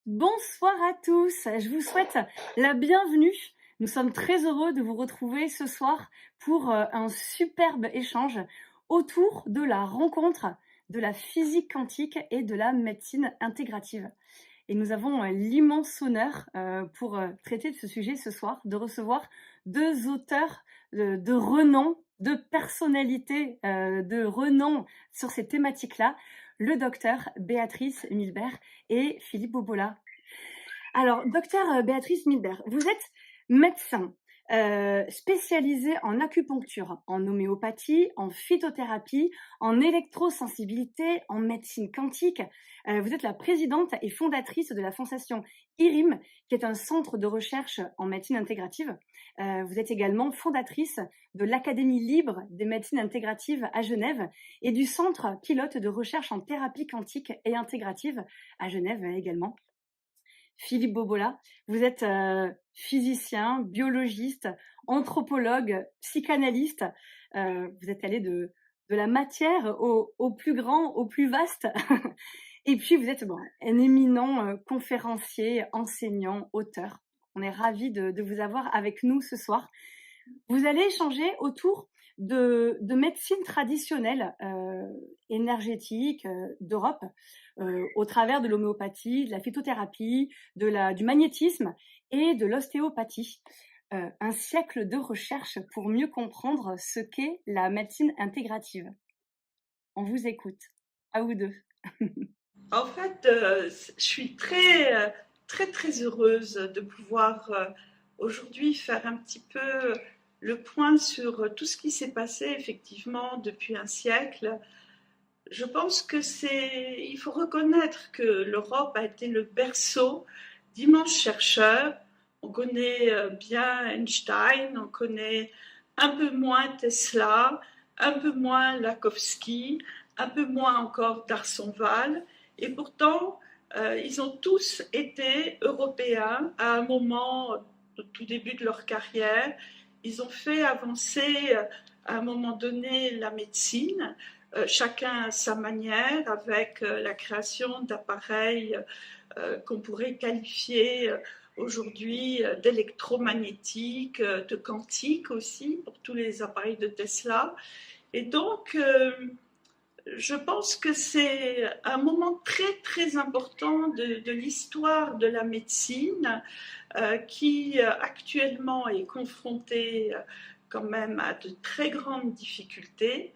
Bonsoir à tous, je vous souhaite la bienvenue. Nous sommes très heureux de vous retrouver ce soir pour un superbe échange autour de la rencontre de la physique quantique et de la médecine intégrative. Et nous avons l'immense honneur pour traiter de ce sujet ce soir, de recevoir deux auteurs de renom, deux personnalités de renom sur ces thématiques-là, le docteur Béatrice Milbert et Philippe Bobola. Alors, docteur Béatrice Milbert, vous êtes médecin spécialisé en acupuncture, en homéopathie, en phytothérapie, en électrosensibilité, en médecine quantique. Vous êtes la présidente et fondatrice de la fondation IRIM, qui est un centre de recherche en médecine intégrative. Vous êtes également fondatrice de l'Académie libre des médecines intégratives à Genève et du centre pilote de recherche en thérapie quantique et intégrative à Genève également. Philippe Bobola, vous êtes physicien, biologiste, anthropologue, psychanalyste. Vous êtes allé de la matière au plus grand, au plus vaste. Et puis, vous êtes un éminent conférencier, enseignant, auteur. On est ravis de vous avoir avec nous ce soir. Vous allez échanger autour de médecine traditionnelle énergétique d'Europe au travers de l'homéopathie, de la phytothérapie, du magnétisme et de l'ostéopathie. Un siècle de recherche pour mieux comprendre ce qu'est la médecine intégrative. On vous écoute. À vous deux. En fait, je suis très, très heureuse de pouvoir aujourd'hui faire un petit peu le point sur tout ce qui s'est passé effectivement depuis un siècle. Je pense il faut reconnaître que l'Europe a été le berceau d'immenses chercheurs. On connaît bien Einstein, on connaît un peu moins Tesla, un peu moins Lakowski, un peu moins encore Darsonval. Et pourtant, ils ont tous été européens à un moment, au tout début de leur carrière. Ils ont fait avancer à un moment donné la médecine, chacun à sa manière, avec la création d'appareils qu'on pourrait qualifier aujourd'hui d'électromagnétiques, de quantiques aussi, pour tous les appareils de Tesla. Et donc, je pense que c'est un moment très important de l'histoire de la médecine qui actuellement est confrontée quand même à de très grandes difficultés.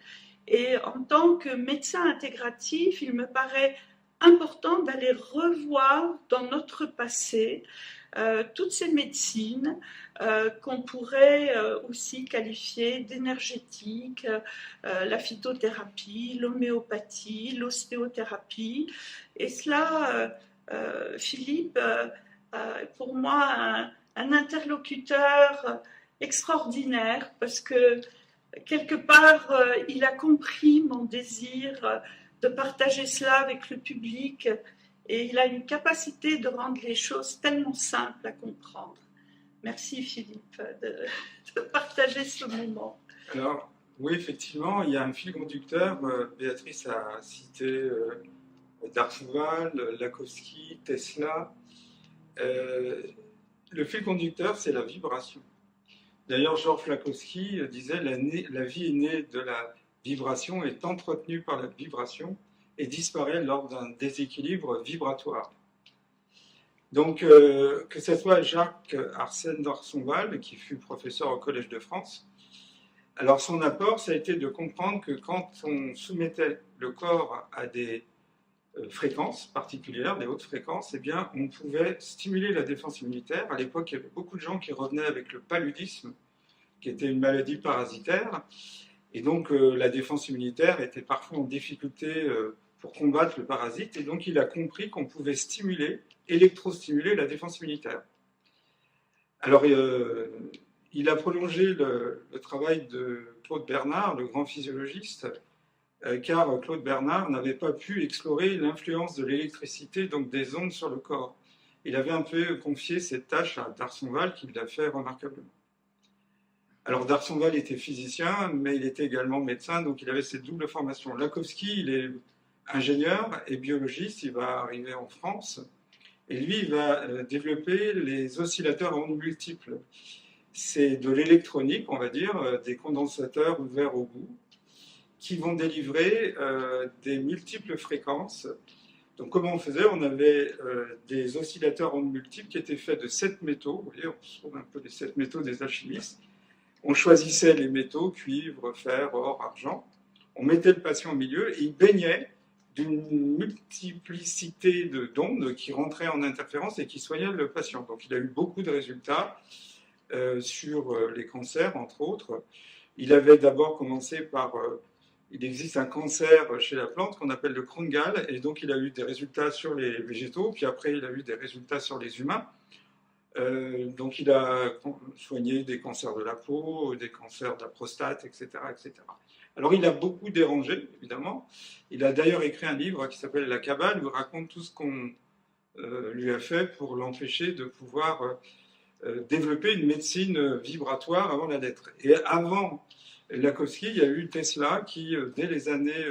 Et en tant que médecin intégratif, il me paraît important d'aller revoir dans notre passé toutes ces médecines qu'on pourrait aussi qualifier d'énergétiques, la phytothérapie, l'homéopathie, l'ostéothérapie. Et cela, Philippe, pour moi un interlocuteur extraordinaire parce que quelque part, il a compris mon désir de partager cela avec le public et il a une capacité de rendre les choses tellement simples à comprendre. Merci Philippe de partager ce moment. Alors, oui, effectivement, il y a un fil conducteur. Béatrice a cité D'Artouval, Lakowski, Tesla. Le fil conducteur, c'est la vibration. D'ailleurs, Georges Lakowski disait la vie est née de la vibration, est entretenue par la vibration et disparaît lors d'un déséquilibre vibratoire. Donc, que ce soit Jacques Arsène d'Orsonval, qui fut professeur au Collège de France, alors son apport, ça a été de comprendre que quand on soumettait le corps à des fréquences particulières, des hautes fréquences, eh bien, on pouvait stimuler la défense immunitaire. À l'époque, il y avait beaucoup de gens qui revenaient avec le paludisme, qui était une maladie parasitaire. Et donc, la défense immunitaire était parfois en difficulté pour combattre le parasite. Et donc, il a compris qu'on pouvait stimuler, électrostimuler la défense immunitaire. Alors, il a prolongé le travail de Claude Bernard, le grand physiologiste, car Claude Bernard n'avait pas pu explorer l'influence de l'électricité, donc des ondes sur le corps. Il avait un peu confié cette tâche à D'Arsonval, qui l'a fait remarquablement. Alors D'Arsonval était physicien, mais il était également médecin, donc il avait cette double formation. Lakowski, il est ingénieur et biologiste, il va arriver en France. Et lui, il va développer les oscillateurs à ondes multiples. C'est de l'électronique, on va dire, des condensateurs ouverts au bout, qui vont délivrer des multiples fréquences. Donc comment on faisait? On avait des oscillateurs à ondes multiples qui étaient faits de 7 métaux. Vous voyez, on trouve un peu les 7 métaux des alchimistes. On choisissait les métaux, cuivre, fer, or, argent. On mettait le patient au milieu et il baignait d'une multiplicité d'ondes qui rentraient en interférence et qui soignaient le patient. Donc il a eu beaucoup de résultats sur les cancers, entre autres. Il avait d'abord commencé par... il existe un cancer chez la plante qu'on appelle le Krungal, et donc il a eu des résultats sur les végétaux, puis après il a eu des résultats sur les humains. Donc il a soigné des cancers de la peau, des cancers de la prostate, etc., etc. Alors il a beaucoup dérangé, évidemment. Il a d'ailleurs écrit un livre qui s'appelle La Kabbale, où il raconte tout ce qu'on lui a fait pour l'empêcher de pouvoir développer une médecine vibratoire avant la lettre. Et avant Lakowski, il y a eu Tesla qui, dès les années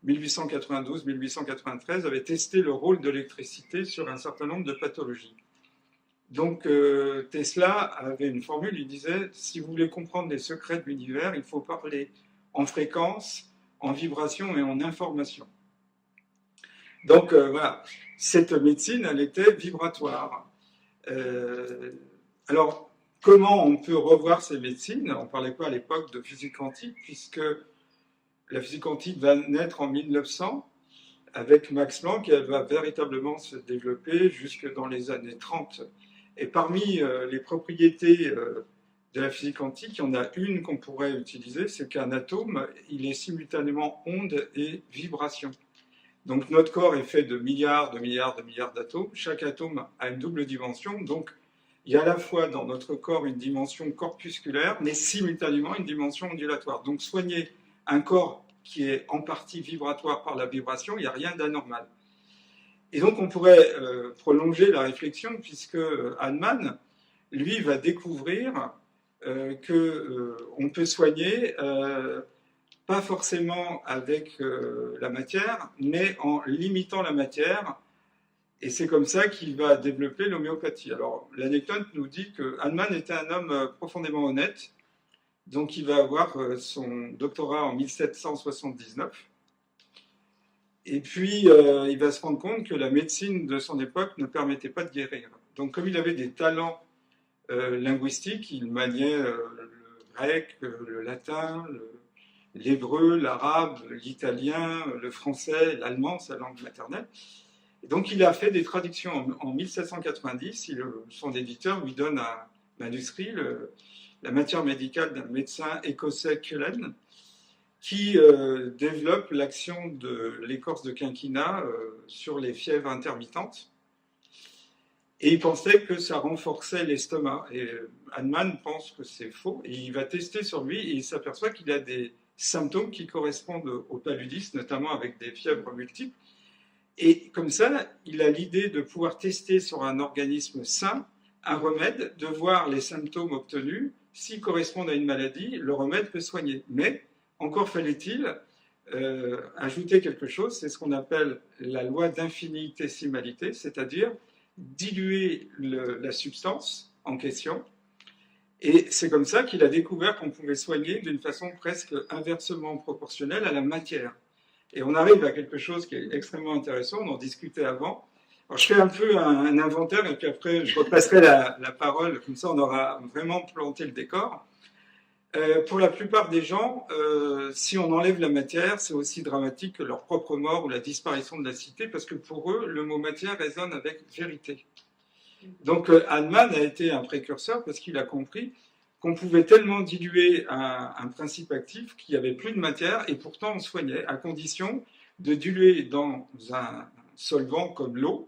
1892-1893, avait testé le rôle de l'électricité sur un certain nombre de pathologies. Donc Tesla avait une formule, il disait, si vous voulez comprendre les secrets de l'univers, il faut parler en fréquence, en vibration et en information. Donc voilà, cette médecine, elle était vibratoire. Alors, comment on peut revoir ces médecines? On ne parlait pas à l'époque de physique quantique, puisque la physique quantique va naître en 1900 avec Max Planck, et elle va véritablement se développer jusque dans les années 30. Et parmi les propriétés de la physique quantique, il y en a une qu'on pourrait utiliser, c'est qu'un atome, il est simultanément onde et vibration. Donc notre corps est fait de milliards d'atomes. Chaque atome a une double dimension. Donc il y a à la fois dans notre corps une dimension corpusculaire, mais simultanément une dimension ondulatoire. Donc soigner un corps qui est en partie vibratoire par la vibration, il n'y a rien d'anormal. Et donc on pourrait prolonger la réflexion, puisque Hahnemann, lui, va découvrir qu'on peut soigner pas forcément avec la matière, mais en limitant la matière. Et c'est comme ça qu'il va développer l'homéopathie. Alors l'anecdote nous dit que Hahnemann était un homme profondément honnête, donc il va avoir son doctorat en 1779. Et puis, il va se rendre compte que la médecine de son époque ne permettait pas de guérir. Donc, comme il avait des talents linguistiques, il maniait le grec, le latin, l'hébreu, l'arabe, l'italien, le français, l'allemand, sa langue maternelle. Et donc, il a fait des traductions en 1790. Son éditeur lui donne un manuscrit, la matière médicale d'un médecin écossais, Cullen, qui développe l'action de l'écorce de quinquina sur les fièvres intermittentes. Et il pensait que ça renforçait l'estomac. Et Hahnemann pense que c'est faux. Et il va tester sur lui et il s'aperçoit qu'il a des symptômes qui correspondent au paludisme, notamment avec des fièvres multiples. Et comme ça, il a l'idée de pouvoir tester sur un organisme sain un remède, de voir les symptômes obtenus. S'ils correspondent à une maladie, le remède peut soigner. Mais encore fallait-il ajouter quelque chose, c'est ce qu'on appelle la loi d'infinitésimalité, c'est-à-dire diluer la substance en question. Et c'est comme ça qu'il a découvert qu'on pouvait soigner d'une façon presque inversement proportionnelle à la matière. Et on arrive à quelque chose qui est extrêmement intéressant, on en discutait avant. Alors je fais un peu un inventaire et puis après je repasserai la parole, comme ça on aura vraiment planté le décor. Pour la plupart des gens, si on enlève la matière, c'est aussi dramatique que leur propre mort ou la disparition de la cité, parce que pour eux, le mot matière résonne avec vérité. Donc Hahnemann a été un précurseur parce qu'il a compris qu'on pouvait tellement diluer un principe actif qu'il n'y avait plus de matière, et pourtant on soignait, à condition de diluer dans un solvant comme l'eau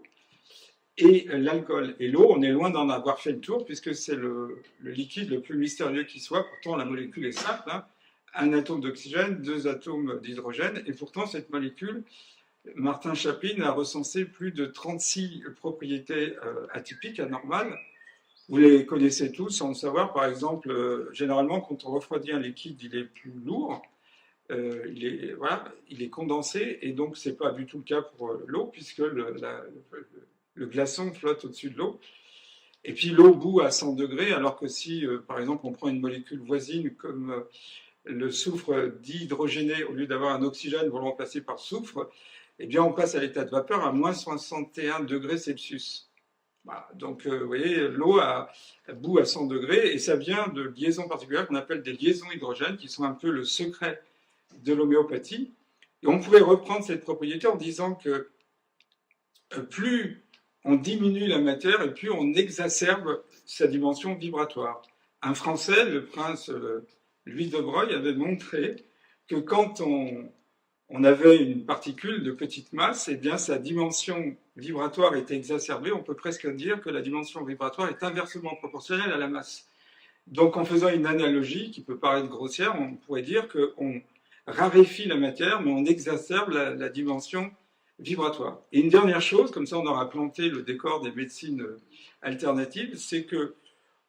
et l'alcool. Et l'eau, on est loin d'en avoir fait le tour, puisque c'est le liquide le plus mystérieux qui soit. Pourtant, la molécule est simple, hein. Un atome d'oxygène, 2 atomes d'hydrogène, et pourtant, cette molécule, Martin Chaplin a recensé plus de 36 propriétés atypiques, anormales. Vous les connaissez tous sans le savoir. Par exemple, généralement, quand on refroidit un liquide, il est plus lourd. Il est condensé, et donc ce n'est pas du tout le cas pour l'eau, puisque le glaçon flotte au-dessus de l'eau. Et puis l'eau bout à 100 degrés, alors que si, par exemple, on prend une molécule voisine comme le soufre dihydrogéné, au lieu d'avoir un oxygène, vous le remplacez par soufre, eh bien on passe à l'état de vapeur à moins 61 degrés Celsius. Voilà. Donc, vous voyez, l'eau bout à 100 degrés, et ça vient de liaisons particulières qu'on appelle des liaisons hydrogènes, qui sont un peu le secret de l'homéopathie. Et on pourrait reprendre cette propriété en disant que plus on diminue la matière et plus on exacerbe sa dimension vibratoire. Un Français, le prince Louis de Broglie, avait montré que quand on avait une particule de petite masse, eh bien sa dimension vibratoire était exacerbée. On peut presque dire que la dimension vibratoire est inversement proportionnelle à la masse. Donc en faisant une analogie qui peut paraître grossière, on pourrait dire qu'on raréfie la matière, mais on exacerbe la dimension vibratoire. Et une dernière chose, comme ça on aura planté le décor des médecines alternatives, c'est que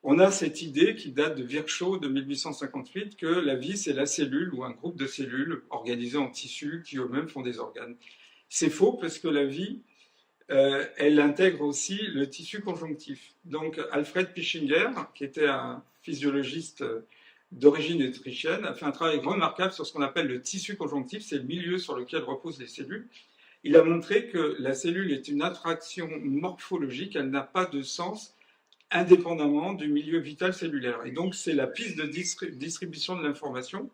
on a cette idée qui date de Virchow de 1858 que la vie c'est la cellule ou un groupe de cellules organisées en tissus qui eux-mêmes font des organes. C'est faux parce que la vie, elle intègre aussi le tissu conjonctif. Donc Alfred Pischinger, qui était un physiologiste d'origine autrichienne, a fait un travail remarquable sur ce qu'on appelle le tissu conjonctif, c'est le milieu sur lequel reposent les cellules. Il a montré que la cellule est une attraction morphologique, elle n'a pas de sens indépendamment du milieu vital cellulaire. Et donc, c'est la piste de distribution de l'information.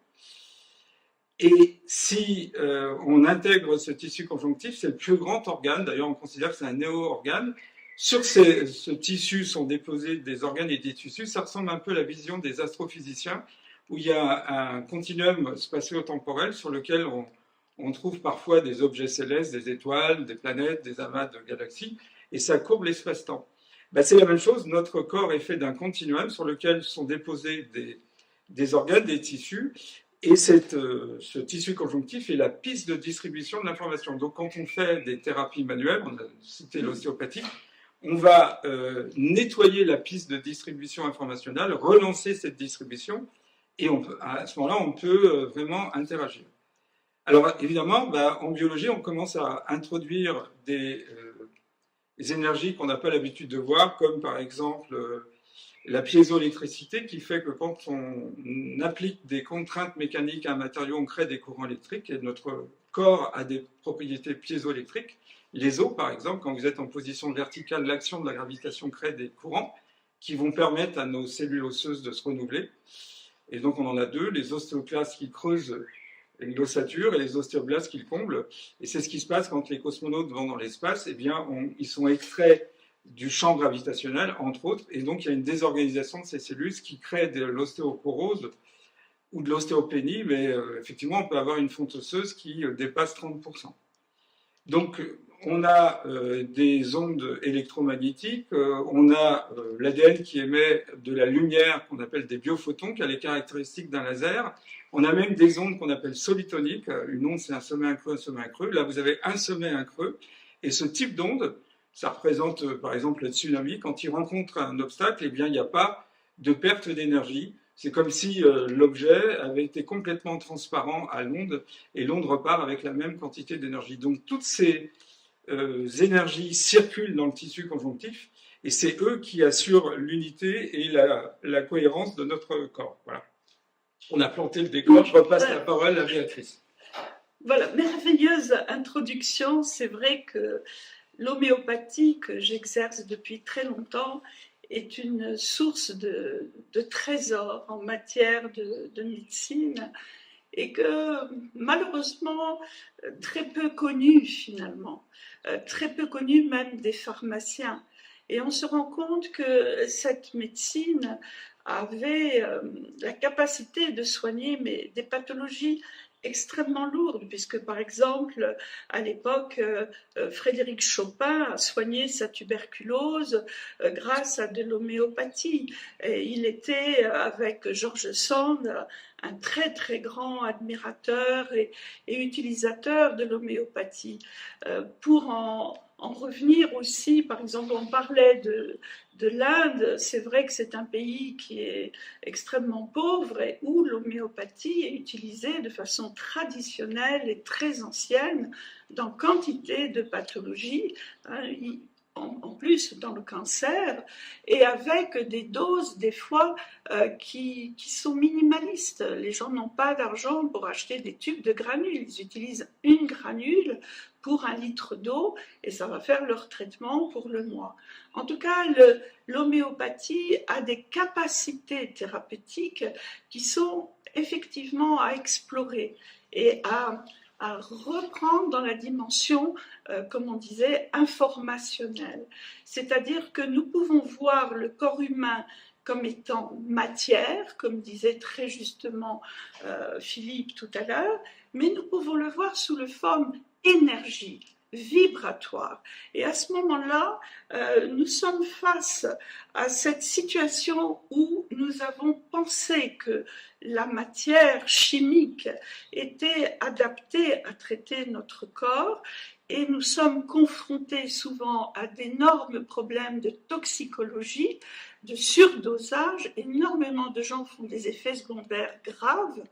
Et si on intègre ce tissu conjonctif, c'est le plus grand organe, d'ailleurs on considère que c'est un néo-organe. Sur ce tissu sont déposés des organes et des tissus, ça ressemble un peu à la vision des astrophysiciens, où il y a un continuum spatio-temporel sur lequel on trouve parfois des objets célestes, des étoiles, des planètes, des amas de galaxies, et ça courbe l'espace-temps. Ben, c'est la même chose, notre corps est fait d'un continuum sur lequel sont déposés des organes, des tissus, et ce tissu conjonctif est la piste de distribution de l'information. Donc quand on fait des thérapies manuelles, on a cité l'ostéopathie, on va nettoyer la piste de distribution informationnelle, relancer cette distribution, et à ce moment-là, on peut vraiment interagir. Alors évidemment, en biologie, on commence à introduire des énergies qu'on n'a pas l'habitude de voir, comme par exemple la piézoélectricité, qui fait que quand on applique des contraintes mécaniques à un matériau, on crée des courants électriques, et notre corps a des propriétés piézoélectriques. Les os, par exemple, quand vous êtes en position verticale, l'action de la gravitation crée des courants qui vont permettre à nos cellules osseuses de se renouveler. Et donc on en a deux, les ostéoclastes qui creusent l'ossature et les ostéoblastes qui le comblent. Et c'est ce qui se passe quand les cosmonautes vont dans l'espace. Eh bien, ils sont extraits du champ gravitationnel, entre autres, et donc il y a une désorganisation de ces cellules, ce qui crée de l'ostéoporose ou de l'ostéopénie, mais effectivement, on peut avoir une fonte osseuse qui dépasse 30%. Donc, on a des ondes électromagnétiques, on a l'ADN qui émet de la lumière qu'on appelle des biophotons, qui a les caractéristiques d'un laser. On a même des ondes qu'on appelle solitoniques. Une onde, c'est un sommet, un creux, un sommet, un creux. Là, vous avez un sommet, un creux. Et ce type d'onde, ça représente par exemple le tsunami. Quand il rencontre un obstacle, eh bien, il n'y a pas de perte d'énergie. C'est comme si l'objet avait été complètement transparent à l'onde et l'onde repart avec la même quantité d'énergie. Donc toutes ces énergies circulent dans le tissu conjonctif et c'est eux qui assurent l'unité et la cohérence de notre corps. Voilà. On a planté le décor, je repasse la parole à Béatrice. Voilà, merveilleuse introduction. C'est vrai que l'homéopathie que j'exerce depuis très longtemps est une source de trésors en matière de médecine et que malheureusement très peu connue finalement, très peu connue même des pharmaciens. Et on se rend compte que cette médecine avait la capacité de soigner des pathologies extrêmement lourdes, puisque par exemple, à l'époque, Frédéric Chopin a soigné sa tuberculose grâce à de l'homéopathie. Et il était, avec George Sand, un très très grand admirateur et utilisateur de l'homéopathie. Pour en revenir aussi, par exemple, on parlait de l'Inde, c'est vrai que c'est un pays qui est extrêmement pauvre et où l'homéopathie est utilisée de façon traditionnelle et très ancienne dans quantité de pathologies. en plus dans le cancer, et avec des doses des fois qui sont minimalistes. Les gens n'ont pas d'argent pour acheter des tubes de granules, ils utilisent une granule pour 1 litre d'eau et ça va faire leur traitement pour le mois. En tout cas, l'homéopathie a des capacités thérapeutiques qui sont effectivement à explorer et à reprendre dans la dimension, comme on disait, informationnelle. C'est-à-dire que nous pouvons voir le corps humain comme étant matière, comme disait très justement Philippe tout à l'heure, mais nous pouvons le voir sous la forme énergie, vibratoire. Et à ce moment-là, nous sommes face à cette situation où nous avons pensé que la matière chimique était adaptée à traiter notre corps et nous sommes confrontés souvent à d'énormes problèmes de toxicologie, de surdosage. Énormément de gens font des effets secondaires graves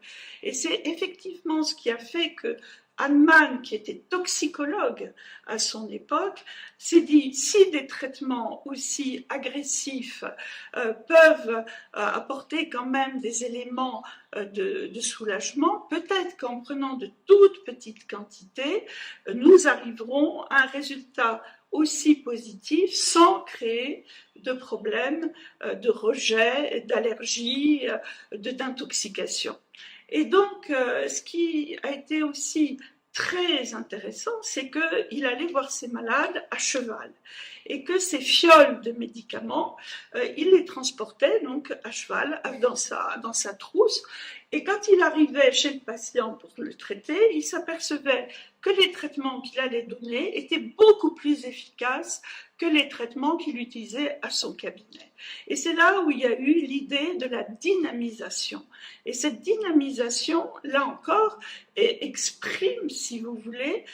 et c'est effectivement ce qui a fait que Hahnemann, qui était toxicologue à son époque, s'est dit si des traitements aussi agressifs peuvent apporter quand même des éléments de soulagement, peut-être qu'en prenant de toutes petites quantités, nous arriverons à un résultat aussi positif sans créer de problèmes de rejet, d'allergie, d'intoxication. Et donc, ce qui a été aussi très intéressant, c'est qu'il allait voir ses malades à cheval et que ces fioles de médicaments, il les transportait donc à cheval dans sa trousse. Et quand il arrivait chez le patient pour le traiter, il s'apercevait que les traitements qu'il allait donner étaient beaucoup plus efficaces que les traitements qu'il utilisait à son cabinet. Et c'est là où il y a eu l'idée de la dynamisation. Et cette dynamisation, là encore, exprime, si vous voulez,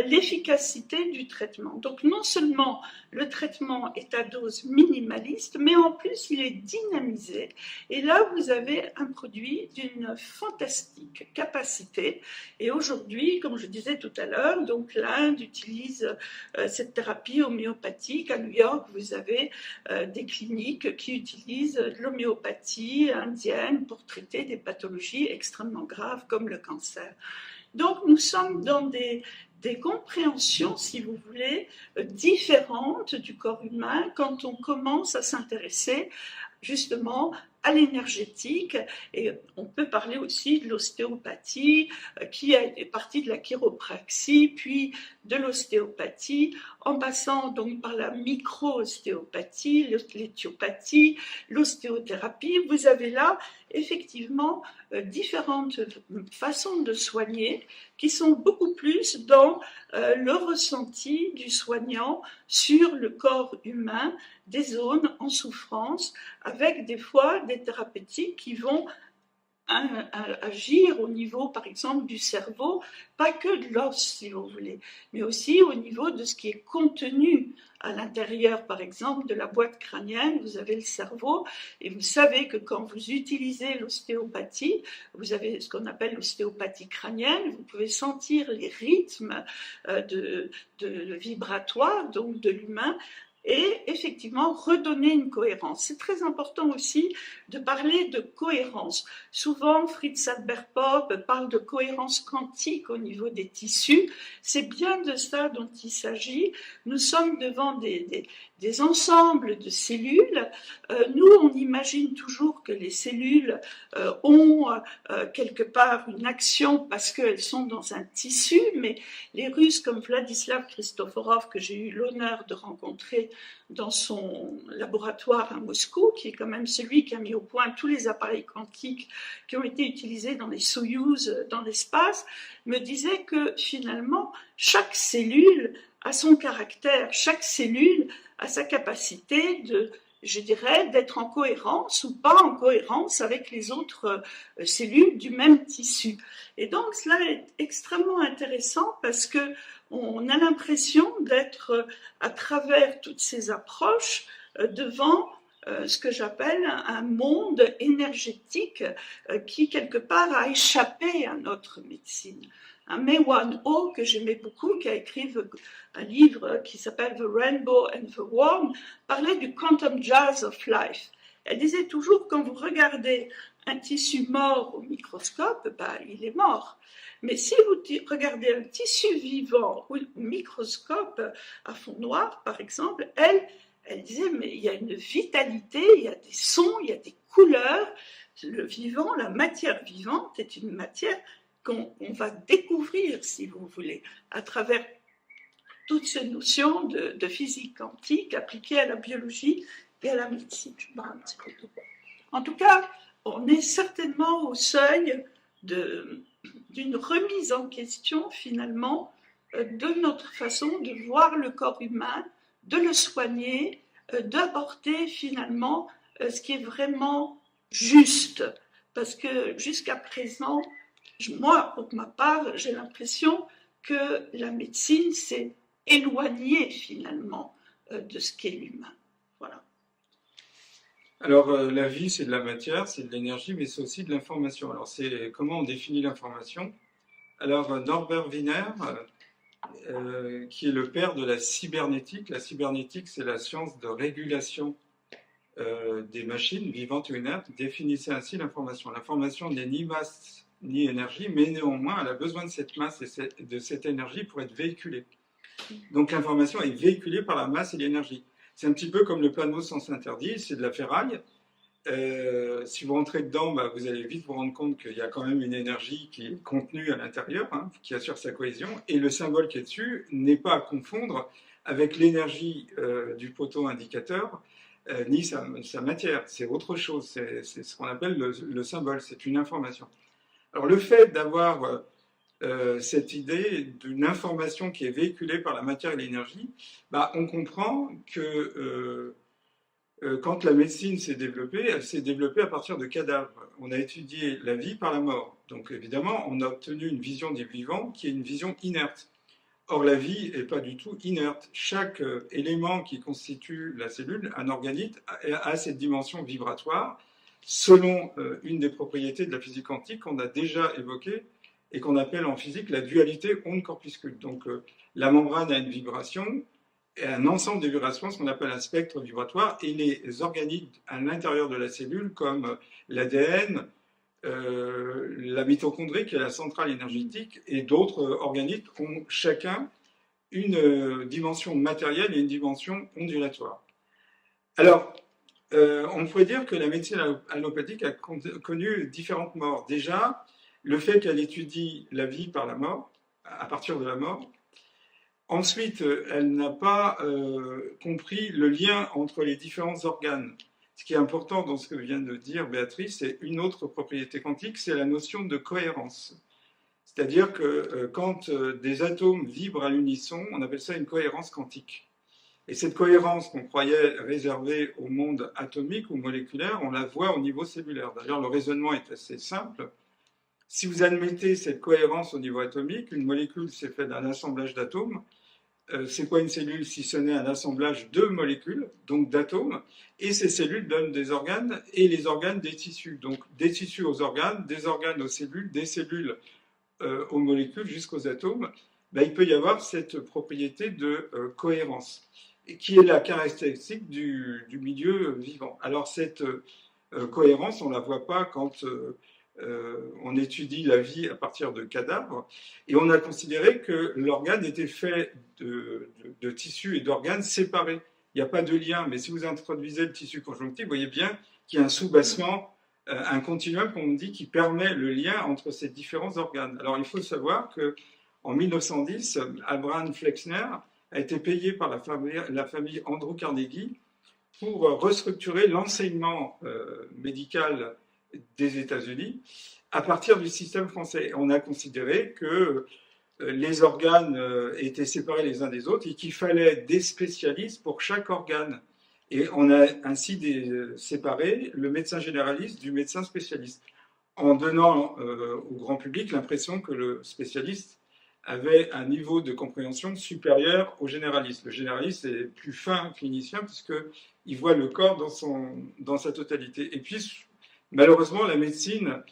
l'efficacité du traitement. Donc non seulement le traitement est à dose minimaliste, mais en plus il est dynamisé. Et là, vous avez un produit d'une fantastique capacité. Et aujourd'hui, comme je disais tout à l'heure, donc l'Inde utilise cette thérapie homéopathique. À New York, vous avez des cliniques qui utilisent l'homéopathie indienne pour traiter des pathologies extrêmement graves comme le cancer. Donc nous sommes dans des compréhensions, si vous voulez, différentes du corps humain quand on commence à s'intéresser justement à l'énergétique. Et on peut parler aussi de l'ostéopathie qui est partie de la chiropraxie, puis de l'ostéopathie, en passant donc par la micro-ostéopathie, l'éthiopathie, l'ostéothérapie. Vous avez là effectivement différentes façons de soigner qui sont beaucoup plus dans le ressenti du soignant sur le corps humain, des zones en souffrance, avec des fois des thérapeutiques qui vont agir au niveau, par exemple, du cerveau, pas que de l'os, si vous voulez, mais aussi au niveau de ce qui est contenu à l'intérieur, par exemple, de la boîte crânienne. Vous avez le cerveau et vous savez que quand vous utilisez l'ostéopathie, vous avez ce qu'on appelle l'ostéopathie crânienne, vous pouvez sentir les rythmes de vibratoire, donc de l'humain, et effectivement redonner une cohérence. C'est très important aussi de parler de cohérence. Souvent, Fritz Albert Popp parle de cohérence quantique au niveau des tissus. C'est bien de ça dont il s'agit. Nous sommes devant des ensembles de cellules. Nous, on imagine toujours que les cellules ont quelque part une action parce qu'elles sont dans un tissu, mais les Russes comme Vladislav Kristoforov, que j'ai eu l'honneur de rencontrer dans son laboratoire à Moscou, qui est quand même celui qui a mis au point tous les appareils quantiques qui ont été utilisés dans les Soyouz dans l'espace, me disait que finalement, chaque cellule a son caractère, chaque cellule a sa capacité je dirais, d'être en cohérence ou pas en cohérence avec les autres cellules du même tissu. Et donc, cela est extrêmement intéressant parce que on a l'impression d'être, à travers toutes ces approches, devant ce que j'appelle un monde énergétique qui, quelque part, a échappé à notre médecine. Mae-Wan Oh que j'aimais beaucoup, qui a écrit un livre qui s'appelle The Rainbow and the Worm, parlait du quantum jazz of life. Elle disait toujours, quand vous regardez un tissu mort au microscope, ben, il est mort. Mais si vous regardez un tissu vivant au microscope à fond noir, par exemple, elle disait, mais il y a une vitalité, il y a des sons, il y a des couleurs. Le vivant, la matière vivante est une matière qu'on va découvrir, si vous voulez, à travers toutes ces notions de physique quantique appliquées à la biologie et à la médecine. En tout cas, on est certainement au seuil d'une remise en question, finalement, de notre façon de voir le corps humain, de le soigner, d'apporter finalement ce qui est vraiment juste. Parce que jusqu'à présent, moi, pour ma part, j'ai l'impression que la médecine s'est éloignée finalement de ce qu'est l'humain. Voilà. Alors, la vie, c'est de la matière, c'est de l'énergie, mais c'est aussi de l'information. Alors, c'est comment on définit l'information? Alors, Norbert Wiener, qui est le père de la cybernétique. La cybernétique, c'est la science de régulation des machines vivantes ou inertes, définissait ainsi l'information. L'information n'est ni masse ni énergie, mais néanmoins, elle a besoin de cette masse et de cette énergie pour être véhiculée. Donc, l'information est véhiculée par la masse et l'énergie. C'est un petit peu comme le panneau sens interdit, c'est de la ferraille. Si vous rentrez dedans, bah, vous allez vite vous rendre compte qu'il y a quand même une énergie qui est contenue à l'intérieur, hein, qui assure sa cohésion, et le symbole qui est dessus n'est pas à confondre avec l'énergie du poteau indicateur, ni sa matière. C'est autre chose, c'est ce qu'on appelle le symbole, c'est une information. Alors le fait d'avoir cette idée d'une information qui est véhiculée par la matière et l'énergie, bah, on comprend que quand la médecine s'est développée, elle s'est développée à partir de cadavres. On a étudié la vie par la mort. Donc évidemment, on a obtenu une vision des vivants qui est une vision inerte. Or, la vie n'est pas du tout inerte. Chaque élément qui constitue la cellule, un organite, a cette dimension vibratoire, selon une des propriétés de la physique quantique qu'on a déjà évoquée et qu'on appelle en physique la dualité onde-corpuscule. Donc, la membrane a une vibration, et un ensemble de vibrations, ce qu'on appelle un spectre vibratoire, et les organites à l'intérieur de la cellule, comme l'ADN, la mitochondrie, qui est la centrale énergétique, et d'autres organites ont chacun une dimension matérielle et une dimension ondulatoire. Alors, on pourrait dire que la médecine allopathique a connu différentes morts. Déjà, le fait qu'elle étudie la vie par la mort, à partir de la mort. Ensuite, elle n'a pas compris le lien entre les différents organes. Ce qui est important dans ce que vient de dire Béatrice, c'est une autre propriété quantique, c'est la notion de cohérence. C'est-à-dire que quand des atomes vibrent à l'unisson, on appelle ça une cohérence quantique. Et cette cohérence qu'on croyait réservée au monde atomique ou moléculaire, on la voit au niveau cellulaire. D'ailleurs, le raisonnement est assez simple. Si vous admettez cette cohérence au niveau atomique, une molécule c'est fait d'un assemblage d'atomes. C'est quoi une cellule si ce n'est un assemblage de molécules, donc d'atomes, et ces cellules donnent des organes, et les organes des tissus. Donc des tissus aux organes, des organes aux cellules, des cellules aux molécules jusqu'aux atomes. Ben, il peut y avoir cette propriété de cohérence, qui est la caractéristique du milieu vivant. Alors cette cohérence, on ne la voit pas quand on étudie la vie à partir de cadavres, et on a considéré que l'organe était fait de tissus et d'organes séparés. Il n'y a pas de lien, mais si vous introduisez le tissu conjonctif, vous voyez bien qu'il y a un soubassement, un continuum, comme on dit, qui permet le lien entre ces différents organes. Alors il faut savoir qu'en 1910, Abraham Flexner a été payé par la famille Andrew Carnegie pour restructurer l'enseignement médical des États-Unis à partir du système français. On a considéré que les organes étaient séparés les uns des autres et qu'il fallait des spécialistes pour chaque organe. Et on a ainsi séparé le médecin généraliste du médecin spécialiste, en donnant au grand public l'impression que le spécialiste avait un niveau de compréhension supérieur au généraliste. Le généraliste est plus fin clinicien puisqu'il voit le corps dans sa totalité. Et puis, malheureusement, la médecine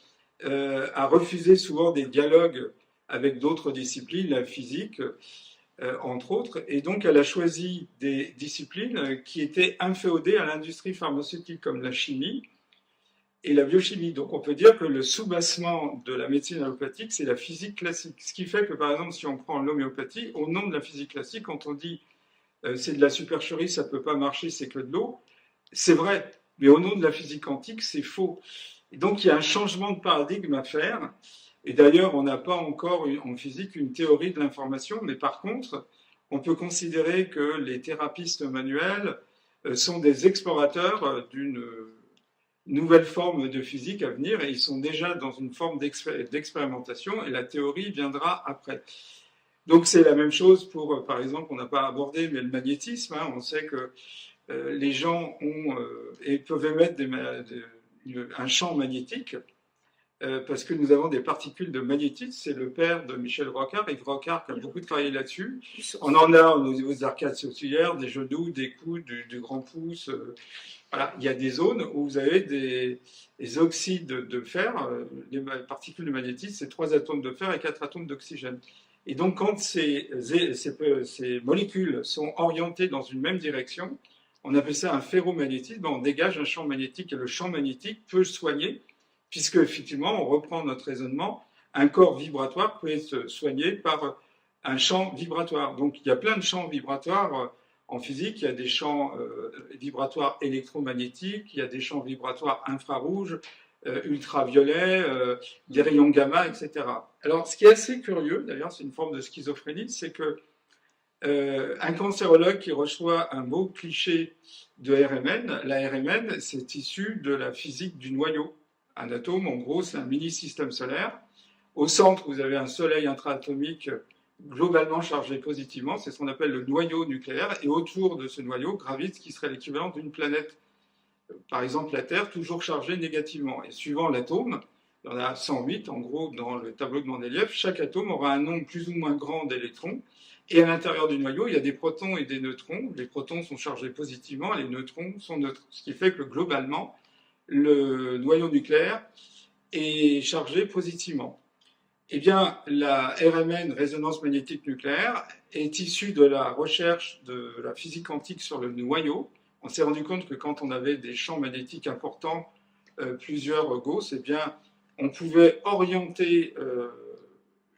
a refusé souvent des dialogues avec d'autres disciplines, la physique, entre autres. Et donc, elle a choisi des disciplines qui étaient inféodées à l'industrie pharmaceutique, comme la chimie et la biochimie. Donc, on peut dire que le soubassement de la médecine allopathique, c'est la physique classique. Ce qui fait que, par exemple, si on prend l'homéopathie, au nom de la physique classique, quand on dit c'est de la supercherie, ça ne peut pas marcher, c'est que de l'eau, c'est vrai. Mais au nom de la physique quantique, c'est faux. Et donc, il y a un changement de paradigme à faire. Et d'ailleurs, on n'a pas encore en physique une théorie de l'information, mais par contre, on peut considérer que les thérapeutes manuels sont des explorateurs d'une nouvelle forme de physique à venir, et ils sont déjà dans une forme d'expérimentation, et la théorie viendra après. Donc c'est la même chose pour, par exemple, on n'a pas abordé, mais le magnétisme. Hein, on sait que les gens peuvent émettre un champ magnétique, parce que nous avons des particules de magnétisme. C'est le père de Michel Rocard, Yves Rocard, qui a beaucoup travaillé là-dessus. On en a au niveau des arcades saucilières, des genoux, des coudes, du grand pouce. Voilà, il y a des zones où vous avez des oxydes de fer. Les particules de magnétisme, c'est 3 atomes de fer et 4 atomes d'oxygène. Et donc, quand ces molécules sont orientées dans une même direction, on appelle ça un ferromagnétisme. On dégage un champ magnétique, et le champ magnétique peut soigner, puisque effectivement, on reprend notre raisonnement, un corps vibratoire peut être soigné par un champ vibratoire. Donc, il y a plein de champs vibratoires en physique. Il y a des champs vibratoires électromagnétiques, il y a des champs vibratoires infrarouges, ultraviolets, des rayons gamma, etc. Alors, ce qui est assez curieux, d'ailleurs, c'est une forme de schizophrénie, c'est que un cancérologue qui reçoit un mot cliché de RMN, la RMN, c'est issu de la physique du noyau. Un atome, en gros, c'est un mini-système solaire. Au centre, vous avez un soleil intraatomique globalement chargé positivement, c'est ce qu'on appelle le noyau nucléaire, et autour de ce noyau gravite ce qui serait l'équivalent d'une planète. Par exemple, la Terre, toujours chargée négativement. Et suivant l'atome, il y en a 108, en gros, dans le tableau de Mendeleïev, chaque atome aura un nombre plus ou moins grand d'électrons, et à l'intérieur du noyau, il y a des protons et des neutrons. Les protons sont chargés positivement, les neutrons sont neutres. Ce qui fait que, globalement, le noyau nucléaire est chargé positivement. Eh bien, la RMN, résonance magnétique nucléaire, est issue de la recherche de la physique quantique sur le noyau. On s'est rendu compte que quand on avait des champs magnétiques importants, plusieurs Gauss, eh bien, on pouvait orienter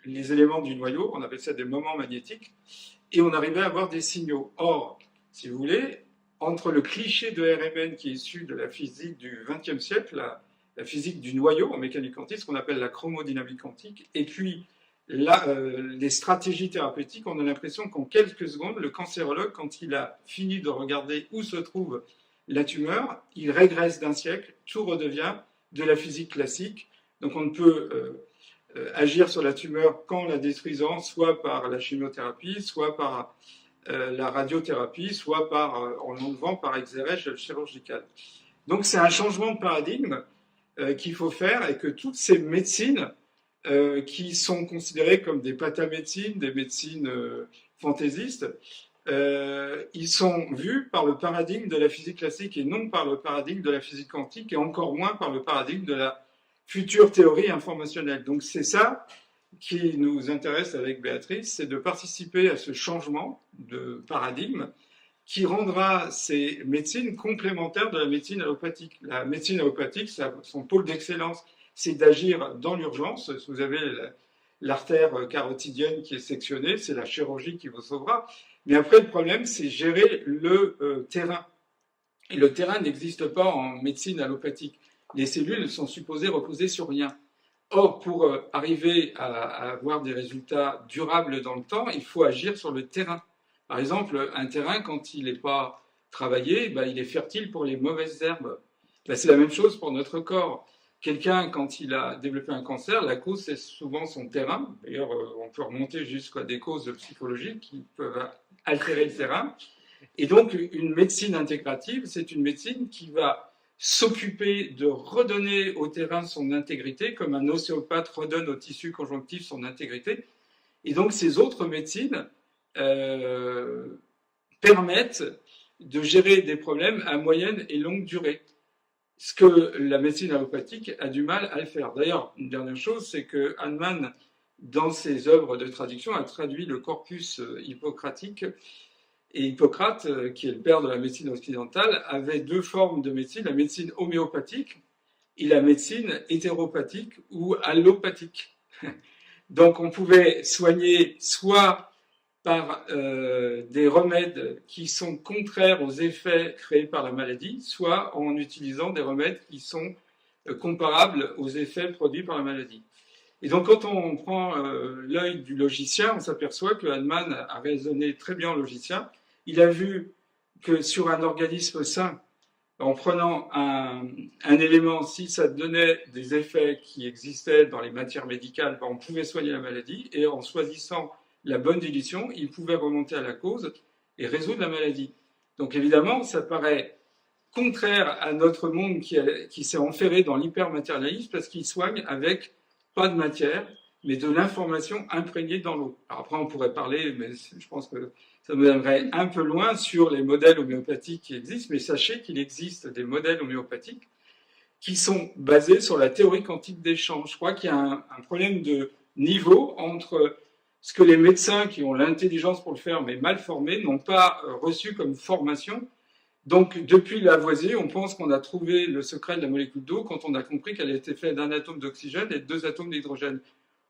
les éléments du noyau, on appelle ça des moments magnétiques, et on arrivait à avoir des signaux. Or, si vous voulez, entre le cliché de RMN qui est issu de la physique du XXe siècle, la physique du noyau en mécanique quantique, ce qu'on appelle la chromodynamique quantique, et puis les stratégies thérapeutiques, on a l'impression qu'en quelques secondes, le cancérologue, quand il a fini de regarder où se trouve la tumeur, il régresse d'un siècle, tout redevient de la physique classique. Donc on ne peut agir sur la tumeur qu'en la détruisant, soit par la chimiothérapie, soit par la radiothérapie, soit en l'enlevant par exérèse chirurgicale. Donc c'est un changement de paradigme qu'il faut faire, et que toutes ces médecines qui sont considérées comme des patamédecines, des médecines fantaisistes, ils sont vus par le paradigme de la physique classique et non par le paradigme de la physique quantique, et encore moins par le paradigme de la future théorie informationnelle. Donc c'est ça qui nous intéresse avec Béatrice, c'est de participer à ce changement de paradigme qui rendra ces médecines complémentaires de la médecine allopathique. La médecine allopathique, son pôle d'excellence, c'est d'agir dans l'urgence. Vous avez l'artère carotidienne qui est sectionnée, c'est la chirurgie qui vous sauvera. Mais après, le problème, c'est gérer le terrain. Et le terrain n'existe pas en médecine allopathique. Les cellules sont supposées reposer sur rien. Or, pour arriver à avoir des résultats durables dans le temps, il faut agir sur le terrain. Par exemple, un terrain, quand il n'est pas travaillé, il est fertile pour les mauvaises herbes. C'est la même chose pour notre corps. Quelqu'un, quand il a développé un cancer, la cause, c'est souvent son terrain. D'ailleurs, on peut remonter jusqu'à des causes psychologiques qui peuvent altérer le terrain. Et donc, une médecine intégrative, c'est une médecine qui va s'occuper de redonner au terrain son intégrité, comme un ostéopathe redonne au tissu conjonctif son intégrité. Et donc, ces autres médecines permettent de gérer des problèmes à moyenne et longue durée. Ce que la médecine allopathique a du mal à le faire. D'ailleurs, une dernière chose, c'est que Hahnemann dans ses œuvres de traduction, a traduit le corpus hippocratique. Et Hippocrate, qui est le père de la médecine occidentale, avait deux formes de médecine, la médecine homéopathique et la médecine hétéropathique ou allopathique. Donc on pouvait soigner soit par des remèdes qui sont contraires aux effets créés par la maladie, soit en utilisant des remèdes qui sont comparables aux effets produits par la maladie. Et donc, quand on prend l'œil du logicien, on s'aperçoit que Hahnemann a raisonné très bien en logicien. Il a vu que sur un organisme sain, en prenant un élément, si ça donnait des effets qui existaient dans les matières médicales, on pouvait soigner la maladie, et en choisissant la bonne dilution, il pouvait remonter à la cause et résoudre la maladie. Donc évidemment, ça paraît contraire à notre monde qui s'est enferré dans l'hypermatérialisme parce qu'il soigne avec pas de matière, mais de l'information imprégnée dans l'eau. Alors après, on pourrait parler, mais je pense que ça nous amènerait un peu loin sur les modèles homéopathiques qui existent, mais sachez qu'il existe des modèles homéopathiques qui sont basés sur la théorie quantique des champs. Je crois qu'il y a un problème de niveau entre ce que les médecins qui ont l'intelligence pour le faire, mais mal formés, n'ont pas reçu comme formation. Donc, depuis Lavoisier, on pense qu'on a trouvé le secret de la molécule d'eau quand on a compris qu'elle était faite d'un atome d'oxygène et de 2 atomes d'hydrogène.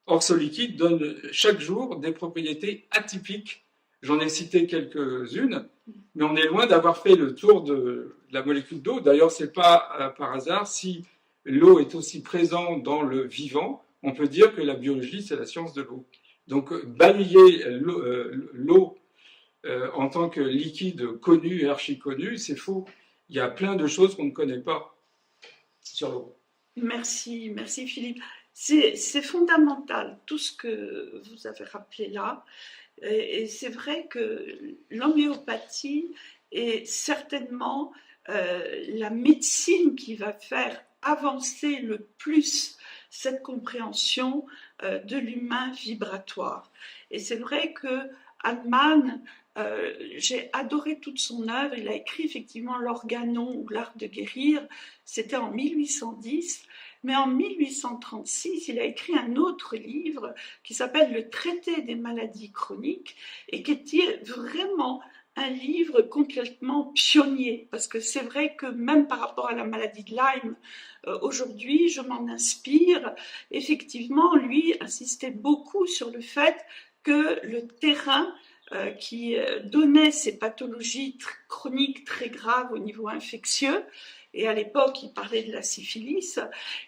Or, ce liquide donne chaque jour des propriétés atypiques. J'en ai cité quelques-unes, mais on est loin d'avoir fait le tour de la molécule d'eau. D'ailleurs, ce n'est pas par hasard. Si l'eau est aussi présente dans le vivant, on peut dire que la biologie, c'est la science de l'eau. Donc, balayer l'eau en tant que liquide connu et archi-connu, c'est faux. Il y a plein de choses qu'on ne connaît pas sur l'eau. Merci Philippe. C'est fondamental tout ce que vous avez rappelé là. Et c'est vrai que l'homéopathie est certainement la médecine qui va faire avancer le plus cette compréhension de l'humain vibratoire. Et c'est vrai que Hahnemann, j'ai adoré toute son œuvre. Il a écrit effectivement l'Organon ou l'Art de guérir. C'était en 1810. Mais en 1836, il a écrit un autre livre qui s'appelle Le Traité des maladies chroniques et qui était vraiment un livre complètement pionnier, parce que c'est vrai que même par rapport à la maladie de Lyme, aujourd'hui, je m'en inspire. Effectivement, lui insistait beaucoup sur le fait que le terrain qui donnait ces pathologies chroniques très graves au niveau infectieux, et à l'époque il parlait de la syphilis,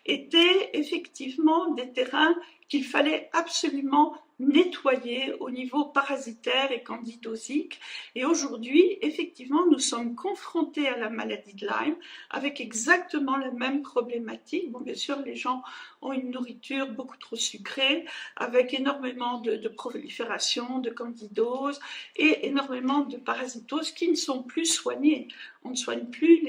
étaient effectivement des terrains qu'il fallait absolument nettoyer au niveau parasitaire et candidosique. Et aujourd'hui, effectivement, nous sommes confrontés à la maladie de Lyme avec exactement la même problématique. Bon, bien sûr, les gens ont une nourriture beaucoup trop sucrée, avec énormément de prolifération, de candidose et énormément de parasitoses qui ne sont plus soignées. On ne soigne plus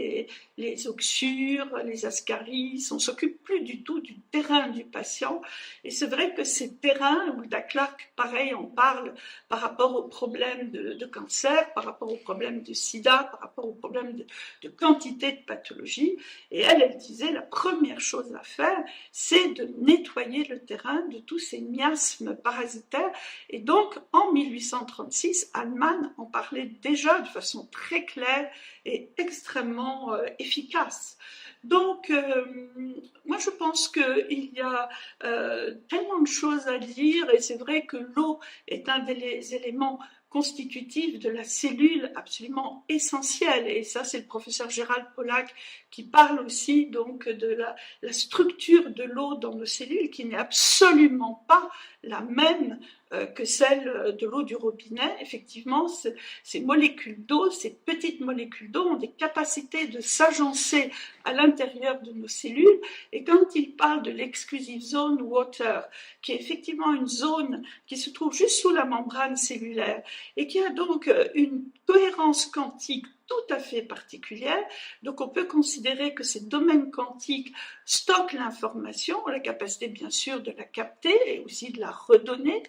les oxyures, les ascaris, on ne s'occupe plus du tout du terrain du patient. Et c'est vrai que ces terrains, où Clark, pareil, on parle par rapport aux problèmes de cancer, par rapport aux problèmes de sida, par rapport aux problèmes de quantité de pathologies. Et elle disait la première chose à faire, c'est de nettoyer le terrain de tous ces miasmes parasitaires. Et donc, en 1836, Hahnemann en parlait déjà de façon très claire et extrêmement efficace. Donc, moi je pense qu'il y a tellement de choses à dire, et c'est vrai que l'eau est un des éléments constitutifs de la cellule absolument essentielle, et ça c'est le professeur Gérald Pollack qui parle aussi donc de la structure de l'eau dans nos cellules qui n'est absolument pas la même que celle de l'eau du robinet. Effectivement, ces molécules d'eau, ces petites molécules d'eau ont des capacités de s'agencer à l'intérieur de nos cellules, et quand il parle de l'exclusive zone water, qui est effectivement une zone qui se trouve juste sous la membrane cellulaire et qui a donc une cohérence quantique tout à fait particulière, donc on peut considérer que ces domaines quantiques stockent l'information, ont la capacité bien sûr de la capter et aussi de la redonner,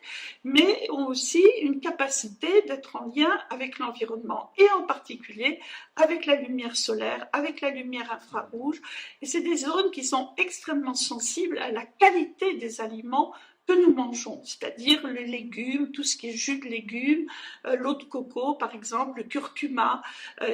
mais ont aussi une capacité d'être en lien avec l'environnement, et en particulier avec la lumière solaire, avec la lumière infrarouge, et c'est des zones qui sont extrêmement sensibles à la qualité des aliments que nous mangeons, c'est-à-dire les légumes, tout ce qui est jus de légumes, l'eau de coco par exemple, le curcuma,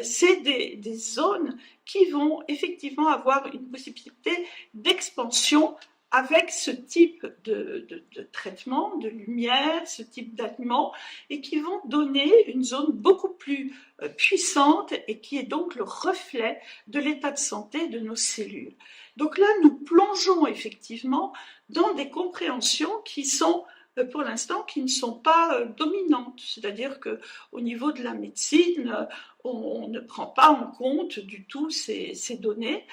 c'est des zones qui vont effectivement avoir une possibilité d'expansion avec ce type de traitement, de lumière, ce type d'aliments, et qui vont donner une zone beaucoup plus puissante et qui est donc le reflet de l'état de santé de nos cellules. Donc là, nous plongeons effectivement dans des compréhensions qui sont, pour l'instant, qui ne sont pas dominantes. C'est-à-dire qu'au niveau de la médecine, on ne prend pas en compte du tout ces données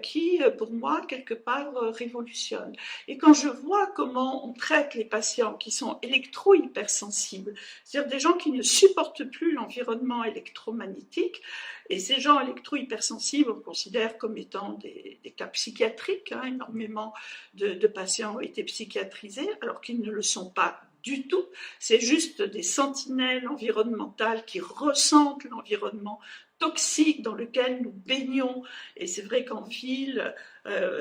qui, pour moi, quelque part, révolutionnent. Et quand je vois comment on traite les patients qui sont électro-hypersensibles, c'est-à-dire des gens qui ne supportent plus l'environnement électromagnétique, et ces gens électro-hypersensibles, on considère comme étant des cas psychiatriques, hein, énormément de patients ont été psychiatrisés, alors qu'ils ne le sont pas du tout, c'est juste des sentinelles environnementales qui ressentent l'environnement toxique dans lequel nous baignons. Et c'est vrai qu'en ville,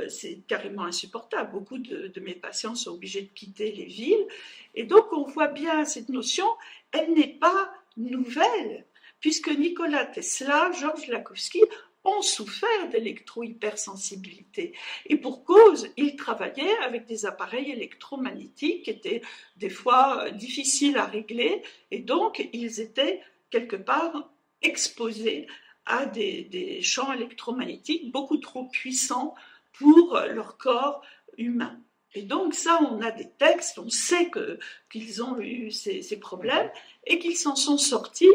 c'est carrément insupportable. Beaucoup de mes patients sont obligés de quitter les villes. Et donc, on voit bien cette notion, elle n'est pas nouvelle, puisque Nikola Tesla, Georges Lakhovsky ont souffert d'électro-hypersensibilité. Et pour cause, ils travaillaient avec des appareils électromagnétiques qui étaient des fois difficiles à régler, et donc ils étaient quelque part exposés à des champs électromagnétiques beaucoup trop puissants pour leur corps humain. Et donc ça, on a des textes, on sait qu'ils ont eu ces problèmes et qu'ils s'en sont sortis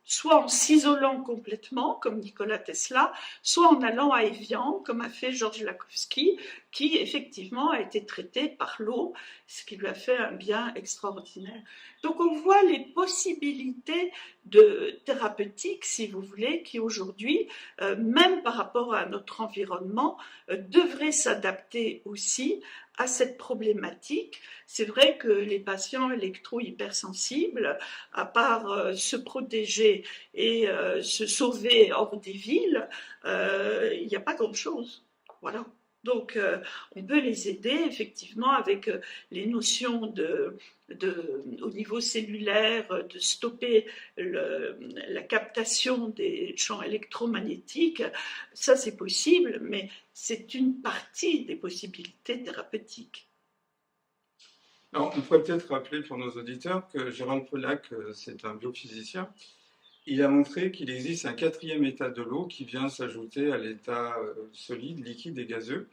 soit en s'isolant complètement, comme Nikola Tesla, soit en allant à Évian, comme a fait Georges Lakhovsky, qui effectivement a été traité par l'eau, ce qui lui a fait un bien extraordinaire. Donc on voit les possibilités de thérapeutiques, si vous voulez, qui aujourd'hui, même par rapport à notre environnement, devraient s'adapter aussi à cette problématique. C'est vrai que les patients électro-hypersensibles, à part se protéger et se sauver hors des villes, il n'y a pas grand-chose. Voilà. Donc, on peut les aider effectivement avec les notions au niveau cellulaire, de stopper la captation des champs électromagnétiques. Ça, c'est possible, mais c'est une partie des possibilités thérapeutiques. Alors, on pourrait peut-être rappeler pour nos auditeurs que Gérald Pollack, c'est un biophysicien. Il a montré qu'il existe un quatrième état de l'eau qui vient s'ajouter à l'état solide, liquide et gazeux.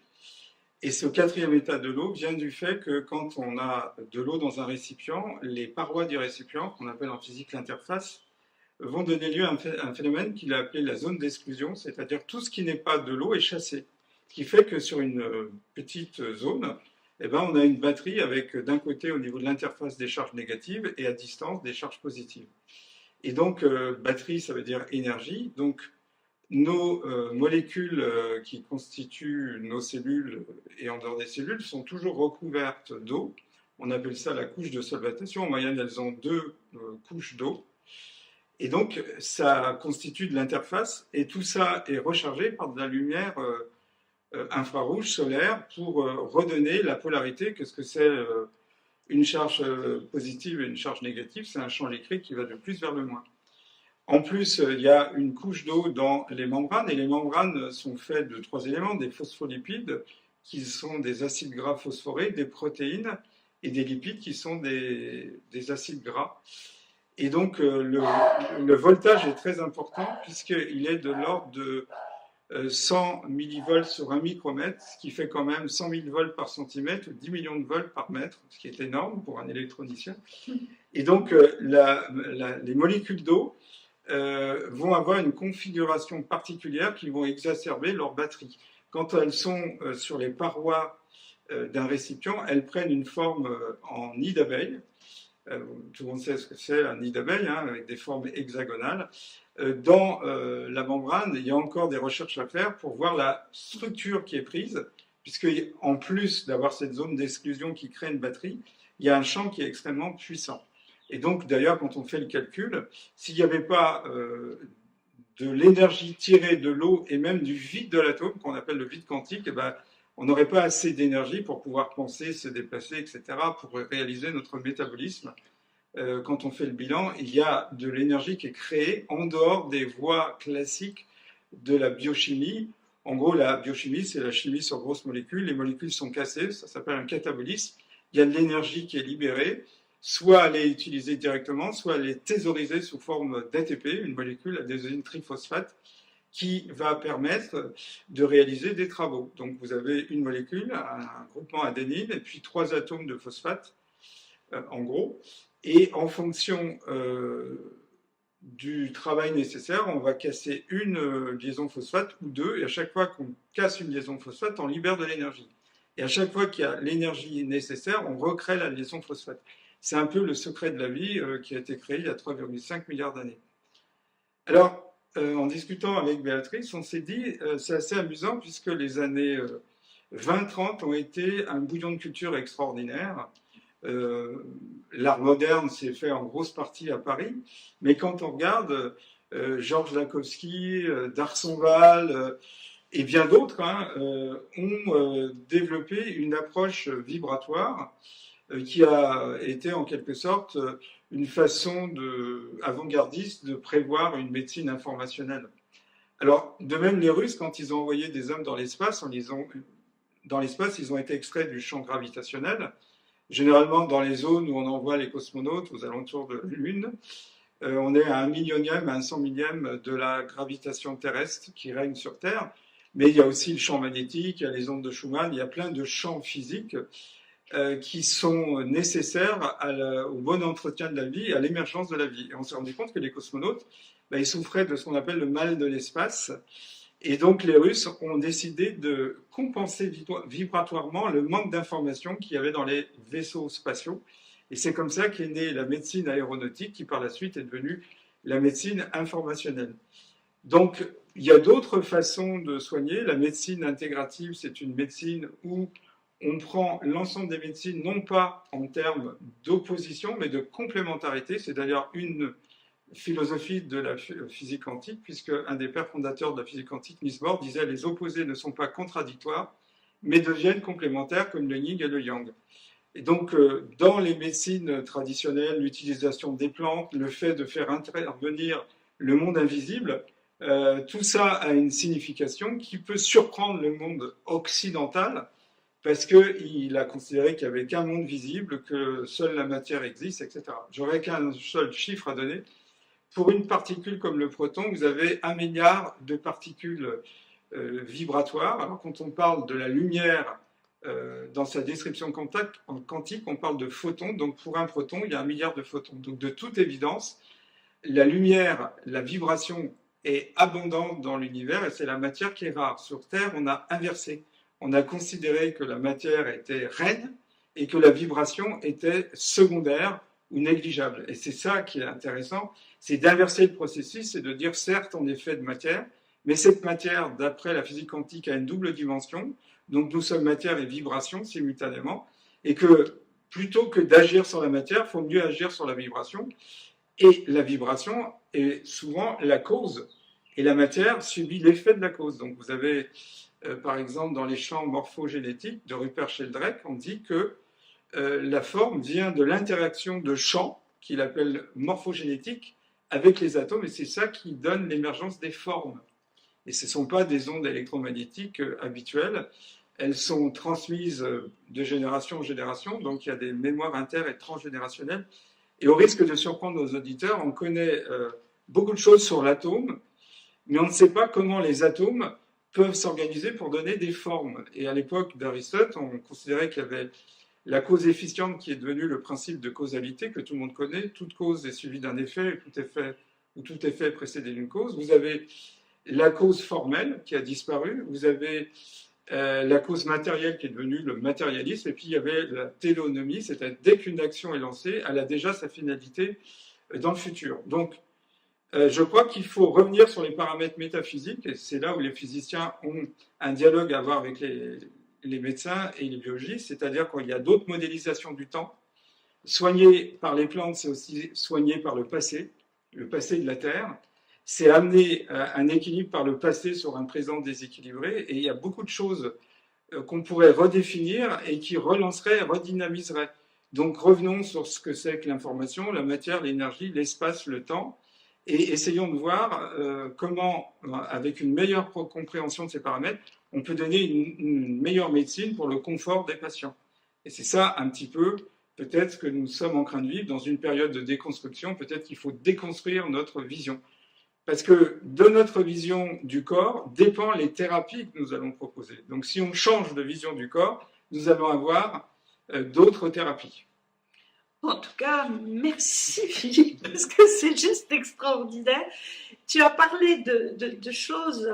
Et ce quatrième état de l'eau vient du fait que quand on a de l'eau dans un récipient, les parois du récipient, qu'on appelle en physique l'interface, vont donner lieu à un phénomène qu'il a appelé la zone d'exclusion, c'est-à-dire tout ce qui n'est pas de l'eau est chassé. Ce qui fait que sur une petite zone, eh ben, on a une batterie avec d'un côté au niveau de l'interface des charges négatives et à distance des charges positives. Et donc, batterie, ça veut dire énergie. Donc, nos molécules qui constituent nos cellules et en dehors des cellules sont toujours recouvertes d'eau. On appelle ça la couche de solvatation. En moyenne, elles ont 2 couches d'eau. Et donc, ça constitue de l'interface. Et tout ça est rechargé par de la lumière infrarouge solaire pour redonner la polarité. Qu'est-ce que c'est une charge positive et une charge négative? C'est un champ électrique qui va de plus vers le moins. En plus, il y a une couche d'eau dans les membranes, et les membranes sont faites de 3 éléments, des phospholipides, qui sont des acides gras phosphorés, des protéines, et des lipides, qui sont des acides gras. Et donc, le voltage est très important, puisqu'il est de l'ordre de 100 millivolts sur 1 micromètre, ce qui fait quand même 100 000 volts par centimètre, 10 millions de volts par mètre, ce qui est énorme pour un électronicien. Et donc, les molécules d'eau vont avoir une configuration particulière qui vont exacerber leur batterie. Quand elles sont sur les parois d'un récipient, elles prennent une forme en nid d'abeille. Tout le monde sait ce que c'est un nid d'abeille, hein, avec des formes hexagonales. Dans la membrane, il y a encore des recherches à faire pour voir la structure qui est prise, puisque en plus d'avoir cette zone d'exclusion qui crée une batterie, il y a un champ qui est extrêmement puissant. Et donc, d'ailleurs, quand on fait le calcul, s'il n'y avait pas de l'énergie tirée de l'eau et même du vide de l'atome, qu'on appelle le vide quantique, eh ben, on n'aurait pas assez d'énergie pour pouvoir penser, se déplacer, etc., pour réaliser notre métabolisme. Quand on fait le bilan, il y a de l'énergie qui est créée en dehors des voies classiques de la biochimie. En gros, la biochimie, c'est la chimie sur grosses molécules. Les molécules sont cassées, ça s'appelle un catabolisme. Il y a de l'énergie qui est libérée. Soit elle est utilisée directement, soit elle est thésaurisée sous forme d'ATP, une molécule, l'adénosine triphosphate, qui va permettre de réaliser des travaux. Donc vous avez une molécule, un groupement adénine, et puis 3 atomes de phosphate, en gros. Et en fonction du travail nécessaire, on va casser une liaison phosphate ou deux, et à chaque fois qu'on casse une liaison phosphate, on libère de l'énergie. Et à chaque fois qu'il y a l'énergie nécessaire, on recrée la liaison phosphate. C'est un peu le secret de la vie qui a été créé il y a 3,5 milliards d'années. Alors, en discutant avec Béatrice, on s'est dit, c'est assez amusant puisque les années 20-30 ont été un bouillon de culture extraordinaire. L'art moderne s'est fait en grosse partie à Paris, mais quand on regarde Georges Lakhovsky, Darsonval et bien d'autres ont développé une approche vibratoire qui a été en quelque sorte une façon avant-gardiste de prévoir une médecine informationnelle. Alors, de même, les Russes, quand ils ont envoyé des hommes dans l'espace, ils ont été extraits du champ gravitationnel. Généralement, dans les zones où on envoie les cosmonautes, aux alentours de la Lune, on est à 1 millionième, à 1 100 millième de la gravitation terrestre qui règne sur Terre. Mais il y a aussi le champ magnétique, il y a les ondes de Schumann, il y a plein de champs physiques qui sont nécessaires au bon entretien de la vie et à l'émergence de la vie. Et on s'est rendu compte que les cosmonautes, ils souffraient de ce qu'on appelle le mal de l'espace. Et donc les Russes ont décidé de compenser vibratoirement le manque d'informations qu'il y avait dans les vaisseaux spatiaux. Et c'est comme ça qu'est née la médecine aéronautique qui par la suite est devenue la médecine informationnelle. Donc il y a d'autres façons de soigner. La médecine intégrative, c'est une médecine où on prend l'ensemble des médecines, non pas en termes d'opposition, mais de complémentarité. C'est d'ailleurs une philosophie de la physique quantique, puisque un des pères fondateurs de la physique quantique, Niels Bohr, disait « les opposés ne sont pas contradictoires, mais deviennent complémentaires comme le yin et le yang ». Et donc, dans les médecines traditionnelles, l'utilisation des plantes, le fait de faire intervenir le monde invisible, tout ça a une signification qui peut surprendre le monde occidental, parce qu'il a considéré qu'il n'y avait qu'un monde visible, que seule la matière existe, etc. J'aurais qu'un seul chiffre à donner. Pour une particule comme le proton, vous avez 1 milliard de particules vibratoires. Alors quand on parle de la lumière dans sa description quantique, on parle de photons. Donc pour un proton, il y a 1 milliard de photons. Donc de toute évidence, la lumière, la vibration est abondante dans l'univers et c'est la matière qui est rare. Sur Terre, on a inversé. On a considéré que la matière était reine et que la vibration était secondaire ou négligeable. Et c'est ça qui est intéressant, c'est d'inverser le processus et de dire, certes, on est fait de matière, mais cette matière, d'après la physique quantique, a une double dimension. Donc nous sommes matière et vibration simultanément, et que plutôt que d'agir sur la matière, il faut mieux agir sur la vibration. Et la vibration est souvent la cause, et la matière subit l'effet de la cause. Donc vous avez... par exemple, dans les champs morphogénétiques de Rupert Sheldrake, on dit que la forme vient de l'interaction de champs, qu'il appelle morphogénétiques, avec les atomes, et c'est ça qui donne l'émergence des formes. Et ce ne sont pas des ondes électromagnétiques habituelles, elles sont transmises de génération en génération, donc il y a des mémoires inter- et transgénérationnelles. Et au risque de surprendre nos auditeurs, on connaît beaucoup de choses sur l'atome, mais on ne sait pas comment les atomes peuvent s'organiser pour donner des formes. Et à l'époque d'Aristote, on considérait qu'il y avait la cause efficiente qui est devenue le principe de causalité que tout le monde connaît. Toute cause est suivie d'un effet, tout effet précédé d'une cause. Vous avez la cause formelle qui a disparu, vous avez la cause matérielle qui est devenue le matérialisme, et puis il y avait la téléonomie, c'est-à-dire dès qu'une action est lancée, elle a déjà sa finalité dans le futur. Donc, je crois qu'il faut revenir sur les paramètres métaphysiques, et c'est là où les physiciens ont un dialogue à avoir avec les médecins et les biologistes, c'est-à-dire qu'il y a d'autres modélisations du temps. Soigner par les plantes, c'est aussi soigner par le passé de la Terre. C'est amener un équilibre par le passé sur un présent déséquilibré, et il y a beaucoup de choses qu'on pourrait redéfinir et qui relancerait, redynamiserait. Donc revenons sur ce que c'est que l'information, la matière, l'énergie, l'espace, le temps, et essayons de voir comment, avec une meilleure compréhension de ces paramètres, on peut donner une meilleure médecine pour le confort des patients. Et c'est ça un petit peu, peut-être que nous sommes en train de vivre dans une période de déconstruction, peut-être qu'il faut déconstruire notre vision. Parce que de notre vision du corps dépendent les thérapies que nous allons proposer. Donc si on change de vision du corps, nous allons avoir d'autres thérapies. En tout cas, merci Philippe, parce que c'est juste extraordinaire. Tu as parlé de choses.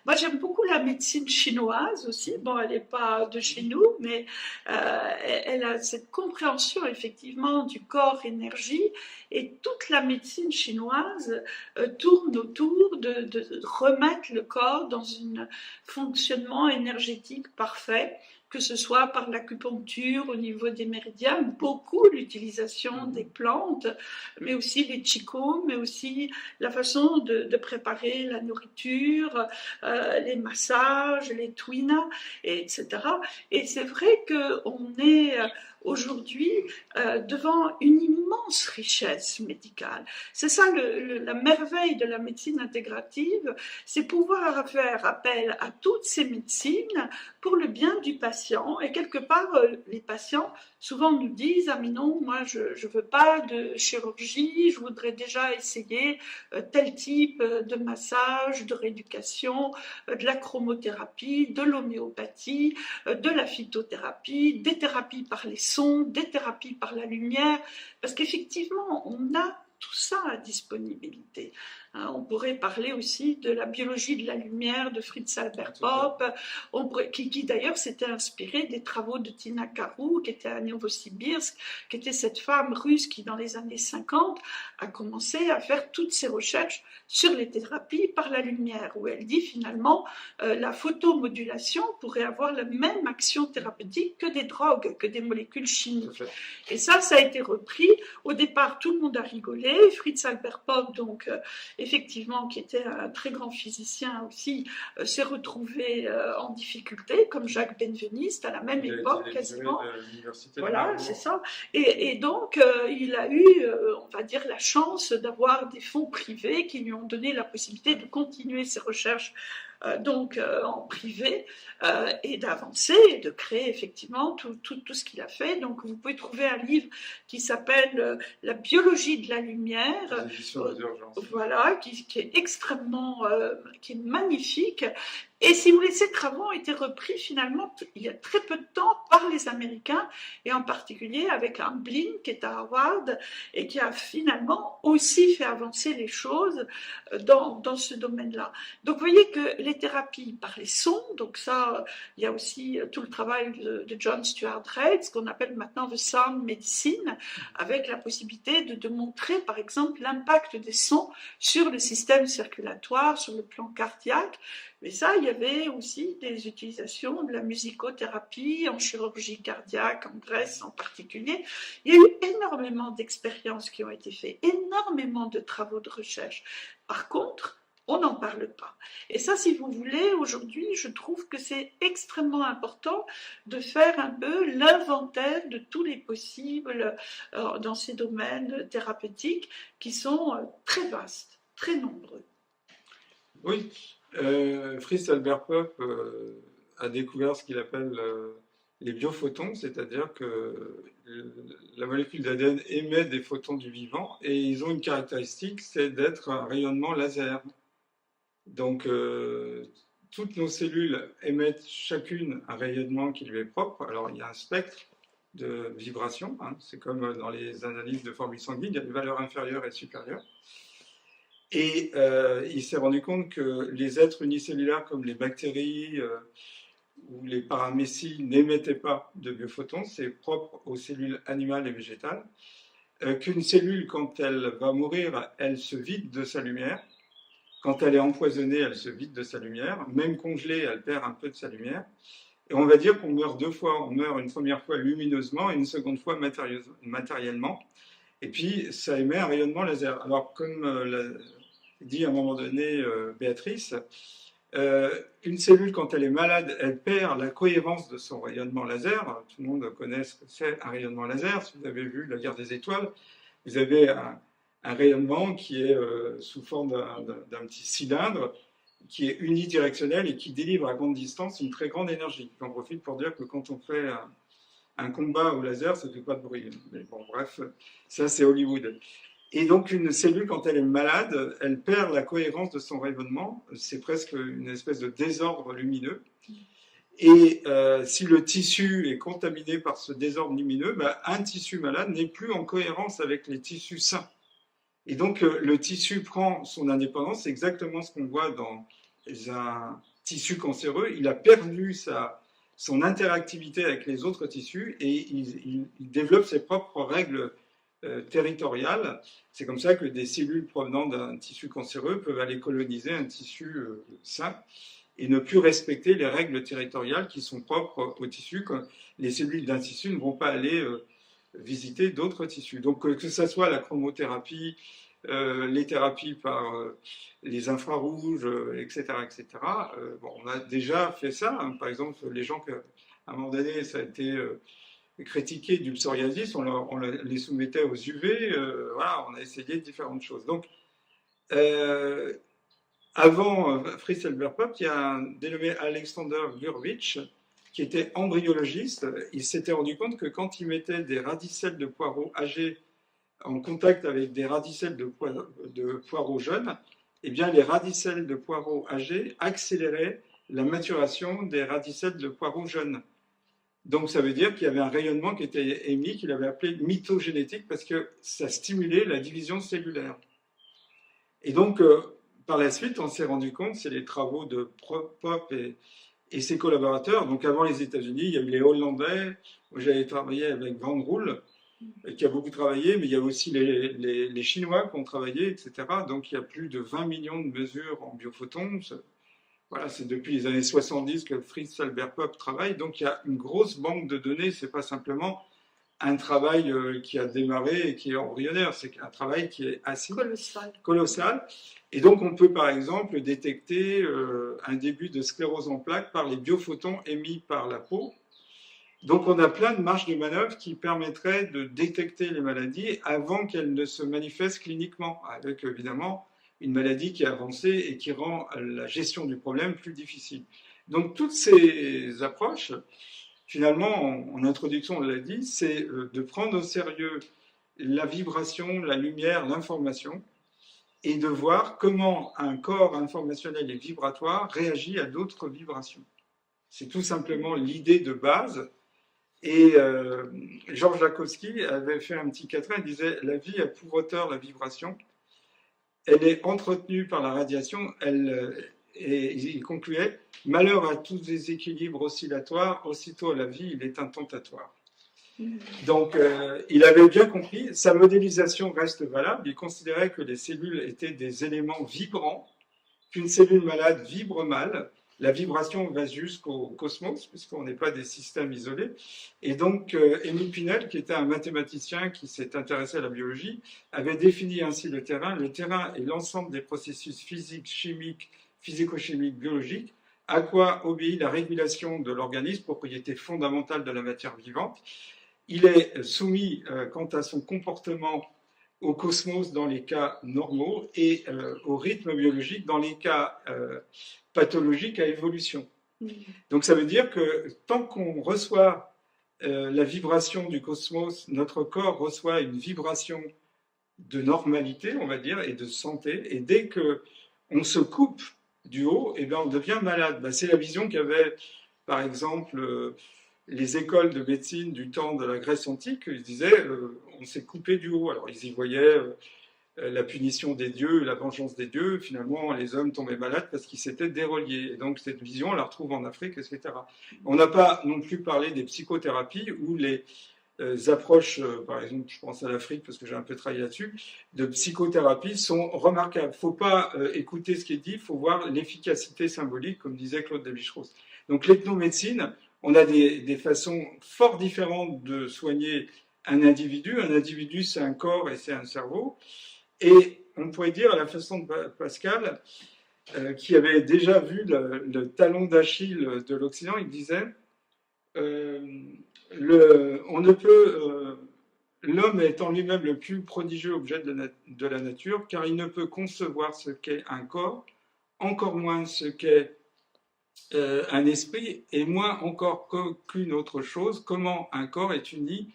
Moi, j'aime beaucoup la médecine chinoise aussi. Bon, elle n'est pas de chez nous, mais elle a cette compréhension effectivement du corps-énergie. Et toute la médecine chinoise tourne autour de remettre le corps dans un fonctionnement énergétique parfait, que ce soit par l'acupuncture au niveau des méridiens, beaucoup l'utilisation des plantes, mais aussi les qigong, mais aussi la façon de préparer la nourriture, les massages, les tuinas, etc. Et c'est vrai qu'on est aujourd'hui devant une immense richesse médicale. C'est ça la merveille de la médecine intégrative, c'est pouvoir faire appel à toutes ces médecines pour le bien du patient. Et quelque part, les patients souvent nous disent « Ah mais non, moi je ne veux pas de chirurgie, je voudrais déjà essayer tel type de massage, de rééducation, de la chromothérapie, de l'homéopathie, de la phytothérapie, des thérapies par les sons, des thérapies par la lumière ». Parce qu'effectivement, on a tout ça à disponibilité. On pourrait parler aussi de la biologie de la lumière de Fritz Albert Popp, qui d'ailleurs s'était inspiré des travaux de Tina Karou, qui était à Novosibirsk, qui était cette femme russe qui, dans les années 50, a commencé à faire toutes ses recherches sur les thérapies par la lumière, où elle dit finalement la photomodulation pourrait avoir la même action thérapeutique que des drogues, que des molécules chimiques. Et ça a été repris. Au départ, tout le monde a rigolé. Fritz Albert Popp, donc, effectivement, qui était un très grand physicien aussi, s'est retrouvé en difficulté, comme Jacques Benveniste, à la même époque quasiment. Voilà, c'est ça. Et donc, il a eu, on va dire, la chance d'avoir des fonds privés qui lui ont donné la possibilité de continuer ses recherches en privé et d'avancer et de créer effectivement tout ce qu'il a fait. Donc vous pouvez trouver un livre qui s'appelle La biologie de la lumière, voilà, qui est extrêmement, qui est magnifique. Et si vous voulez, ces travaux ont été repris finalement il y a très peu de temps par les Américains, et en particulier avec Amblin qui est à Harvard et qui a finalement aussi fait avancer les choses dans ce domaine-là. Donc vous voyez que les thérapies par les sons, donc ça, il y a aussi tout le travail de John Stuart Reid, ce qu'on appelle maintenant the sound medicine, avec la possibilité de montrer par exemple l'impact des sons sur le système circulatoire, sur le plan cardiaque. Mais ça, il y avait aussi des utilisations de la musicothérapie en chirurgie cardiaque, en Grèce en particulier. Il y a eu énormément d'expériences qui ont été faites, énormément de travaux de recherche. Par contre, on n'en parle pas. Et ça, si vous voulez, aujourd'hui, je trouve que c'est extrêmement important de faire un peu l'inventaire de tous les possibles dans ces domaines thérapeutiques qui sont très vastes, très nombreux. Oui. Fritz Albert Popp a découvert ce qu'il appelle les biophotons, c'est-à-dire que la molécule d'ADN émet des photons du vivant et ils ont une caractéristique, c'est d'être un rayonnement laser. Donc, toutes nos cellules émettent chacune un rayonnement qui lui est propre. Alors, il y a un spectre de vibration, hein. C'est comme dans les analyses de formules sanguines, il y a des valeurs inférieures et supérieures. Et il s'est rendu compte que les êtres unicellulaires comme les bactéries ou les paramécies n'émettaient pas de biophotons, c'est propre aux cellules animales et végétales. Qu'une cellule, quand elle va mourir, elle se vide de sa lumière. Quand elle est empoisonnée, elle se vide de sa lumière. Même congelée, elle perd un peu de sa lumière. Et on va dire qu'on meurt deux fois. On meurt une première fois lumineusement et une seconde fois matériellement. Et puis, ça émet un rayonnement laser. Alors, comme l'a dit à un moment donné Béatrice, Une cellule, quand elle est malade, elle perd la cohérence de son rayonnement laser. Tout le monde connaît ce que c'est un rayonnement laser. Si vous avez vu La Guerre des Étoiles, vous avez un rayonnement qui est sous forme d'un petit cylindre qui est unidirectionnel et qui délivre à grande distance une très grande énergie. J'en profite pour dire que quand on fait un combat au laser, ça ne fait pas de bruit. Mais bon, bref, ça c'est Hollywood. Et donc une cellule, quand elle est malade, elle perd la cohérence de son rayonnement. C'est presque une espèce de désordre lumineux. Et si le tissu est contaminé par ce désordre lumineux, ben, un tissu malade n'est plus en cohérence avec les tissus sains. Et donc le tissu prend son indépendance. C'est exactement ce qu'on voit dans un tissu cancéreux. Il a perdu son interactivité avec les autres tissus et il développe ses propres règles territoriales. C'est comme ça que des cellules provenant d'un tissu cancéreux peuvent aller coloniser un tissu sain et ne plus respecter les règles territoriales qui sont propres au tissu. Les cellules d'un tissu ne vont pas aller visiter d'autres tissus. Donc que ce soit la chromothérapie, les thérapies par les infrarouges, etc. etc. Bon, on a déjà fait ça. Hein. Par exemple, les gens qu'à un moment donné, ça a été critiqué du psoriasis, on les soumettait aux UV. Voilà, on a essayé différentes choses. Donc, avant Fritz Elberpop, il y a un dénommé Alexander Gurvitch qui était embryologiste. Il s'était rendu compte que quand il mettait des radicelles de poireaux âgés en contact avec des radicelles de poireaux jeunes, eh bien, les radicelles de poireaux âgés accéléraient la maturation des radicelles de poireaux jeunes. Donc, ça veut dire qu'il y avait un rayonnement qui était émis, qu'il avait appelé mitogénétique, parce que ça stimulait la division cellulaire. Et donc, par la suite, on s'est rendu compte, c'est les travaux de Pop et ses collaborateurs. Donc, avant les États-Unis, il y a eu les Hollandais, où j'avais travaillé avec Van Roel, qui a beaucoup travaillé, mais il y a aussi les Chinois qui ont travaillé, etc. Donc, il y a plus de 20 millions de mesures en biophotons. Voilà, c'est depuis les années 70 que Fritz Elberpop travaille. Donc, il y a une grosse banque de données. Ce n'est pas simplement un travail qui a démarré et qui est embryonnaire. C'est un travail qui est assez colossal. Et donc, on peut, par exemple, détecter un début de sclérose en plaques par les biophotons émis par la peau. Donc, on a plein de marges de manœuvre qui permettraient de détecter les maladies avant qu'elles ne se manifestent cliniquement, avec évidemment une maladie qui est avancée et qui rend la gestion du problème plus difficile. Donc, toutes ces approches, finalement, en introduction, on l'a dit, c'est de prendre au sérieux la vibration, la lumière, l'information, et de voir comment un corps informationnel et vibratoire réagit à d'autres vibrations. C'est tout simplement l'idée de base. Et Georges Lakhovsky avait fait un petit quatrain, il disait « La vie a pour moteur la vibration, elle est entretenue par la radiation, et il concluait « Malheur à tous les équilibres oscillatoires, aussitôt la vie, il est intentatoire. » Donc, il avait bien compris, sa modélisation reste valable, il considérait que les cellules étaient des éléments vibrants, qu'une cellule malade vibre mal. La vibration va jusqu'au cosmos, puisqu'on n'est pas des systèmes isolés. Et donc, Émile Pinel, qui était un mathématicien qui s'est intéressé à la biologie, avait défini ainsi le terrain. Le terrain est l'ensemble des processus physiques, chimiques, physico-chimiques, biologiques, à quoi obéit la régulation de l'organisme, propriété fondamentale de la matière vivante. Il est soumis, quant à son comportement, au cosmos dans les cas normaux et au rythme biologique dans les cas pathologiques à évolution. Donc ça veut dire que tant qu'on reçoit la vibration du cosmos, notre corps reçoit une vibration de normalité, on va dire, et de santé, et dès qu'on se coupe du haut, eh bien, on devient malade. Ben, c'est la vision qu'avaient, par exemple, les écoles de médecine du temps de la Grèce antique. Ils disaient on s'est coupé du haut. Alors ils y voyaient la punition des dieux, la vengeance des dieux. Finalement, les hommes tombaient malades parce qu'ils s'étaient déreliés. Et donc cette vision, on la retrouve en Afrique, etc. On n'a pas non plus parlé des psychothérapies où les approches, par exemple, je pense à l'Afrique parce que j'ai un peu travaillé là-dessus, de psychothérapie sont remarquables. Il ne faut pas écouter ce qui est dit, il faut voir l'efficacité symbolique, comme disait Claude Lévi-Strauss. Donc l'ethnomédecine, on a des façons fort différentes de soigner un individu. Un individu, c'est un corps et c'est un cerveau. Et on pourrait dire, à la façon de Pascal, qui avait déjà vu le talon d'Achille de l'Occident. Il disait on ne peut, l'homme est en lui-même le plus prodigieux objet de la nature, car il ne peut concevoir ce qu'est un corps, encore moins ce qu'est un esprit, et moins encore qu'aucune autre chose, comment un corps est uni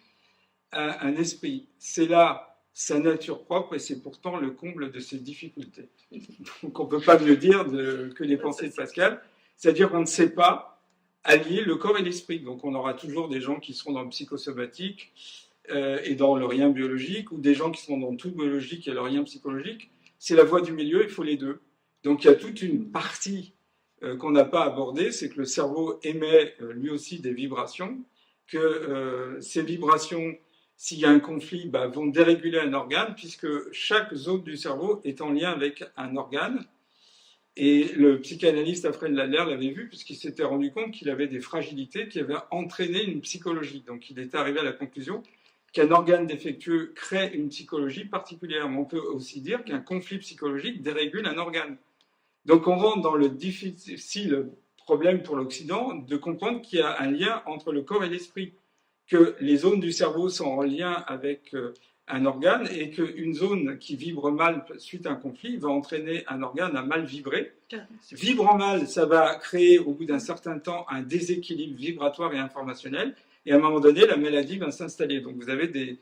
à un esprit. C'est là sa nature propre, et c'est pourtant le comble de ses difficultés. Donc on ne peut pas mieux dire que les pensées de Pascal, c'est-à-dire qu'on ne sait pas allier le corps et l'esprit. Donc on aura toujours des gens qui seront dans le psychosomatique et dans le rien biologique, ou des gens qui seront dans tout biologique et le rien psychologique. C'est la voie du milieu, il faut les deux. Donc il y a toute une partie qu'on n'a pas abordée, c'est que le cerveau émet lui aussi des vibrations, que ces vibrations, s'il y a un conflit, vont déréguler un organe, puisque chaque zone du cerveau est en lien avec un organe. Et le psychanalyste Alfred Adler l'avait vu, puisqu'il s'était rendu compte qu'il avait des fragilités qui avaient entraîné une psychologie. Donc il était arrivé à la conclusion qu'un organe défectueux crée une psychologie particulière. Mais on peut aussi dire qu'un conflit psychologique dérégule un organe. Donc on rentre dans le difficile problème pour l'Occident de comprendre qu'il y a un lien entre le corps et l'esprit, que les zones du cerveau sont en lien avec un organe, et qu'une zone qui vibre mal suite à un conflit va entraîner un organe à mal vibrer. Vibrant mal, ça va créer au bout d'un certain temps un déséquilibre vibratoire et informationnel, et à un moment donné, la maladie va s'installer. Donc vous avez des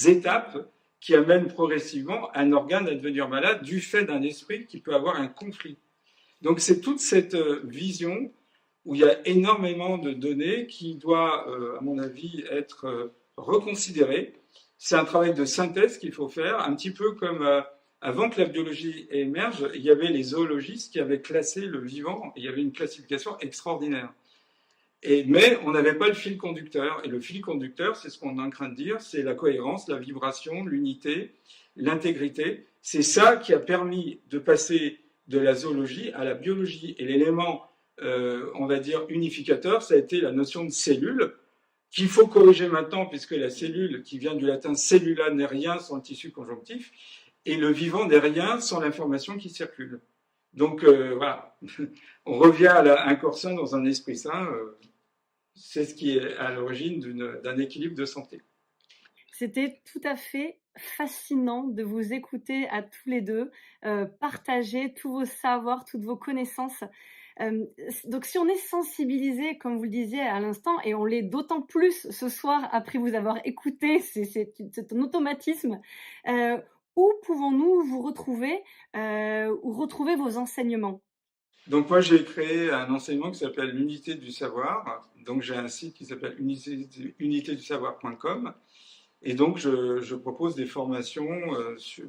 étapes qui amènent progressivement un organe à devenir malade du fait d'un esprit qui peut avoir un conflit. Donc c'est toute cette vision où il y a énormément de données qui doit, à mon avis, être reconsidérée. C'est un travail de synthèse qu'il faut faire, un petit peu comme avant que la biologie émerge, il y avait les zoologistes qui avaient classé le vivant, il y avait une classification extraordinaire. Mais on n'avait pas le fil conducteur, et le fil conducteur, c'est ce qu'on est en train de dire, c'est la cohérence, la vibration, l'unité, l'intégrité. C'est ça qui a permis de passer de la zoologie à la biologie. Et l'élément, on va dire, unificateur, ça a été la notion de cellule, qu'il faut corriger maintenant, puisque la cellule, qui vient du latin cellula, n'est rien sans le tissu conjonctif, et le vivant n'est rien sans l'information qui circule. Donc voilà, on revient à un corps sain dans un esprit sain, c'est ce qui est à l'origine d'un équilibre de santé. C'était tout à fait fascinant de vous écouter à tous les deux, partager tous vos savoirs, toutes vos connaissances. Donc si on est sensibilisé, comme vous le disiez à l'instant, et on l'est d'autant plus ce soir après vous avoir écouté, c'est un automatisme, où pouvons-nous vous retrouver ou retrouver vos enseignements? Donc moi j'ai créé un enseignement qui s'appelle l'unité du savoir. Donc j'ai un site qui s'appelle unitédusavoir.com, et donc je propose des formations sur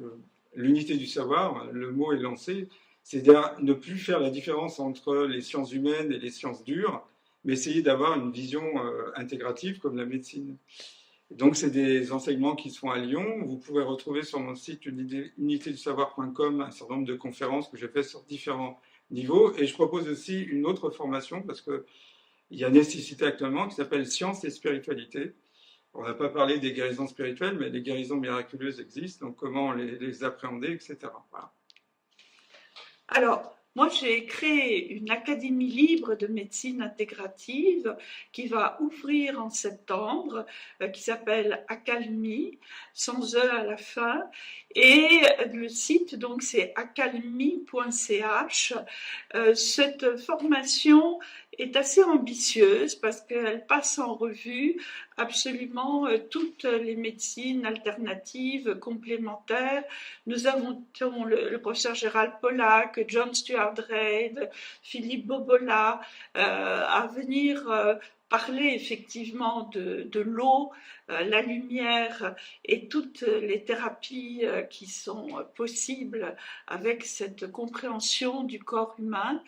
l'unité du savoir. Le mot est lancé, c'est-à-dire ne plus faire la différence entre les sciences humaines et les sciences dures, mais essayer d'avoir une vision intégrative comme la médecine. Donc c'est des enseignements qui se font à Lyon. Vous pouvez retrouver sur mon site unitédusavoir.com un certain nombre de conférences que j'ai faites sur différents niveaux. Et je propose aussi une autre formation, parce qu'il y a nécessité actuellement, qui s'appelle Science et Spiritualité. On n'a pas parlé des guérisons spirituelles, mais les guérisons miraculeuses existent, donc comment les appréhender, etc. Voilà. Alors, moi, j'ai créé une académie libre de médecine intégrative qui va ouvrir en septembre, qui s'appelle Accalmie, sans E à la fin. Et le site, donc, c'est accalmie.ch. Cette formation est assez ambitieuse parce qu'elle passe en revue absolument toutes les médecines alternatives, complémentaires. Nous avons le professeur Gérald Pollack, John Stuart Reid, Philippe Bobola à venir parler effectivement de l'eau, la lumière et toutes les thérapies qui sont possibles avec cette compréhension du corps humain.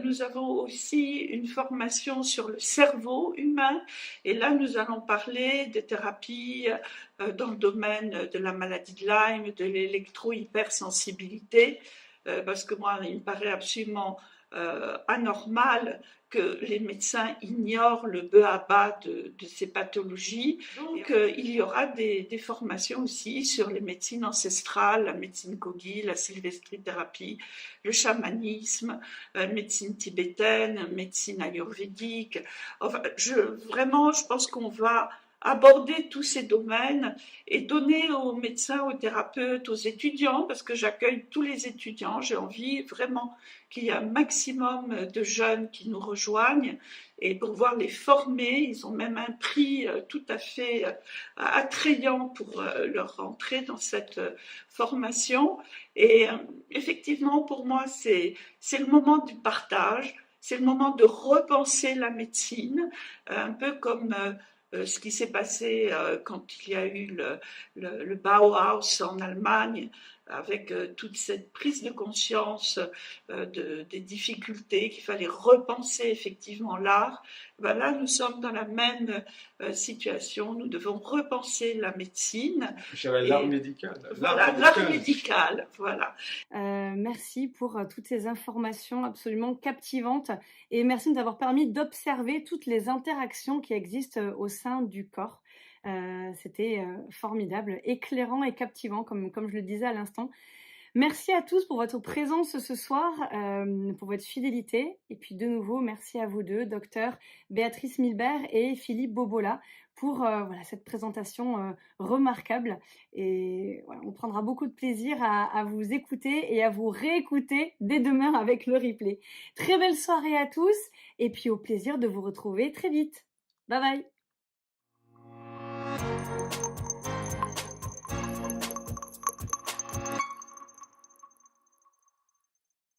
Nous avons aussi une formation sur le cerveau humain, et là nous allons parler des thérapies dans le domaine de la maladie de Lyme, de l'électro-hypersensibilité, parce que moi il me paraît absolument anormal que les médecins ignorent le b.a.-ba de ces pathologies. Donc, il y aura des formations aussi sur les médecines ancestrales, la médecine Kogi, la sylvestrithérapie, le chamanisme, médecine tibétaine, médecine ayurvédique. Enfin, vraiment, je pense qu'on va aborder tous ces domaines et donner aux médecins, aux thérapeutes, aux étudiants, parce que j'accueille tous les étudiants, j'ai envie vraiment qu'il y ait un maximum de jeunes qui nous rejoignent et pour pouvoir les former. Ils ont même un prix tout à fait attrayant pour leur rentrer dans cette formation. Et effectivement, pour moi, c'est le moment du partage, c'est le moment de repenser la médecine, un peu comme ce qui s'est passé quand il y a eu le Bauhaus en Allemagne, avec toute cette prise de conscience des difficultés, qu'il fallait repenser effectivement l'art. Ben là, nous sommes dans la même situation. Nous devons repenser la médecine. Je dirais l'art médical. Voilà, l'art médical, voilà. Merci pour toutes ces informations absolument captivantes et merci de nous avoir permis d'observer toutes les interactions qui existent au sein du corps. C'était formidable, éclairant et captivant, comme je le disais à l'instant. Merci à tous pour votre présence ce soir, pour votre fidélité. Et puis de nouveau, merci à vous deux, docteur Béatrice Milbert et Philippe Bobola, pour voilà, cette présentation remarquable. Et voilà, on prendra beaucoup de plaisir à vous écouter et à vous réécouter dès demain avec le replay. Très belle soirée à tous et puis au plaisir de vous retrouver très vite. Bye bye.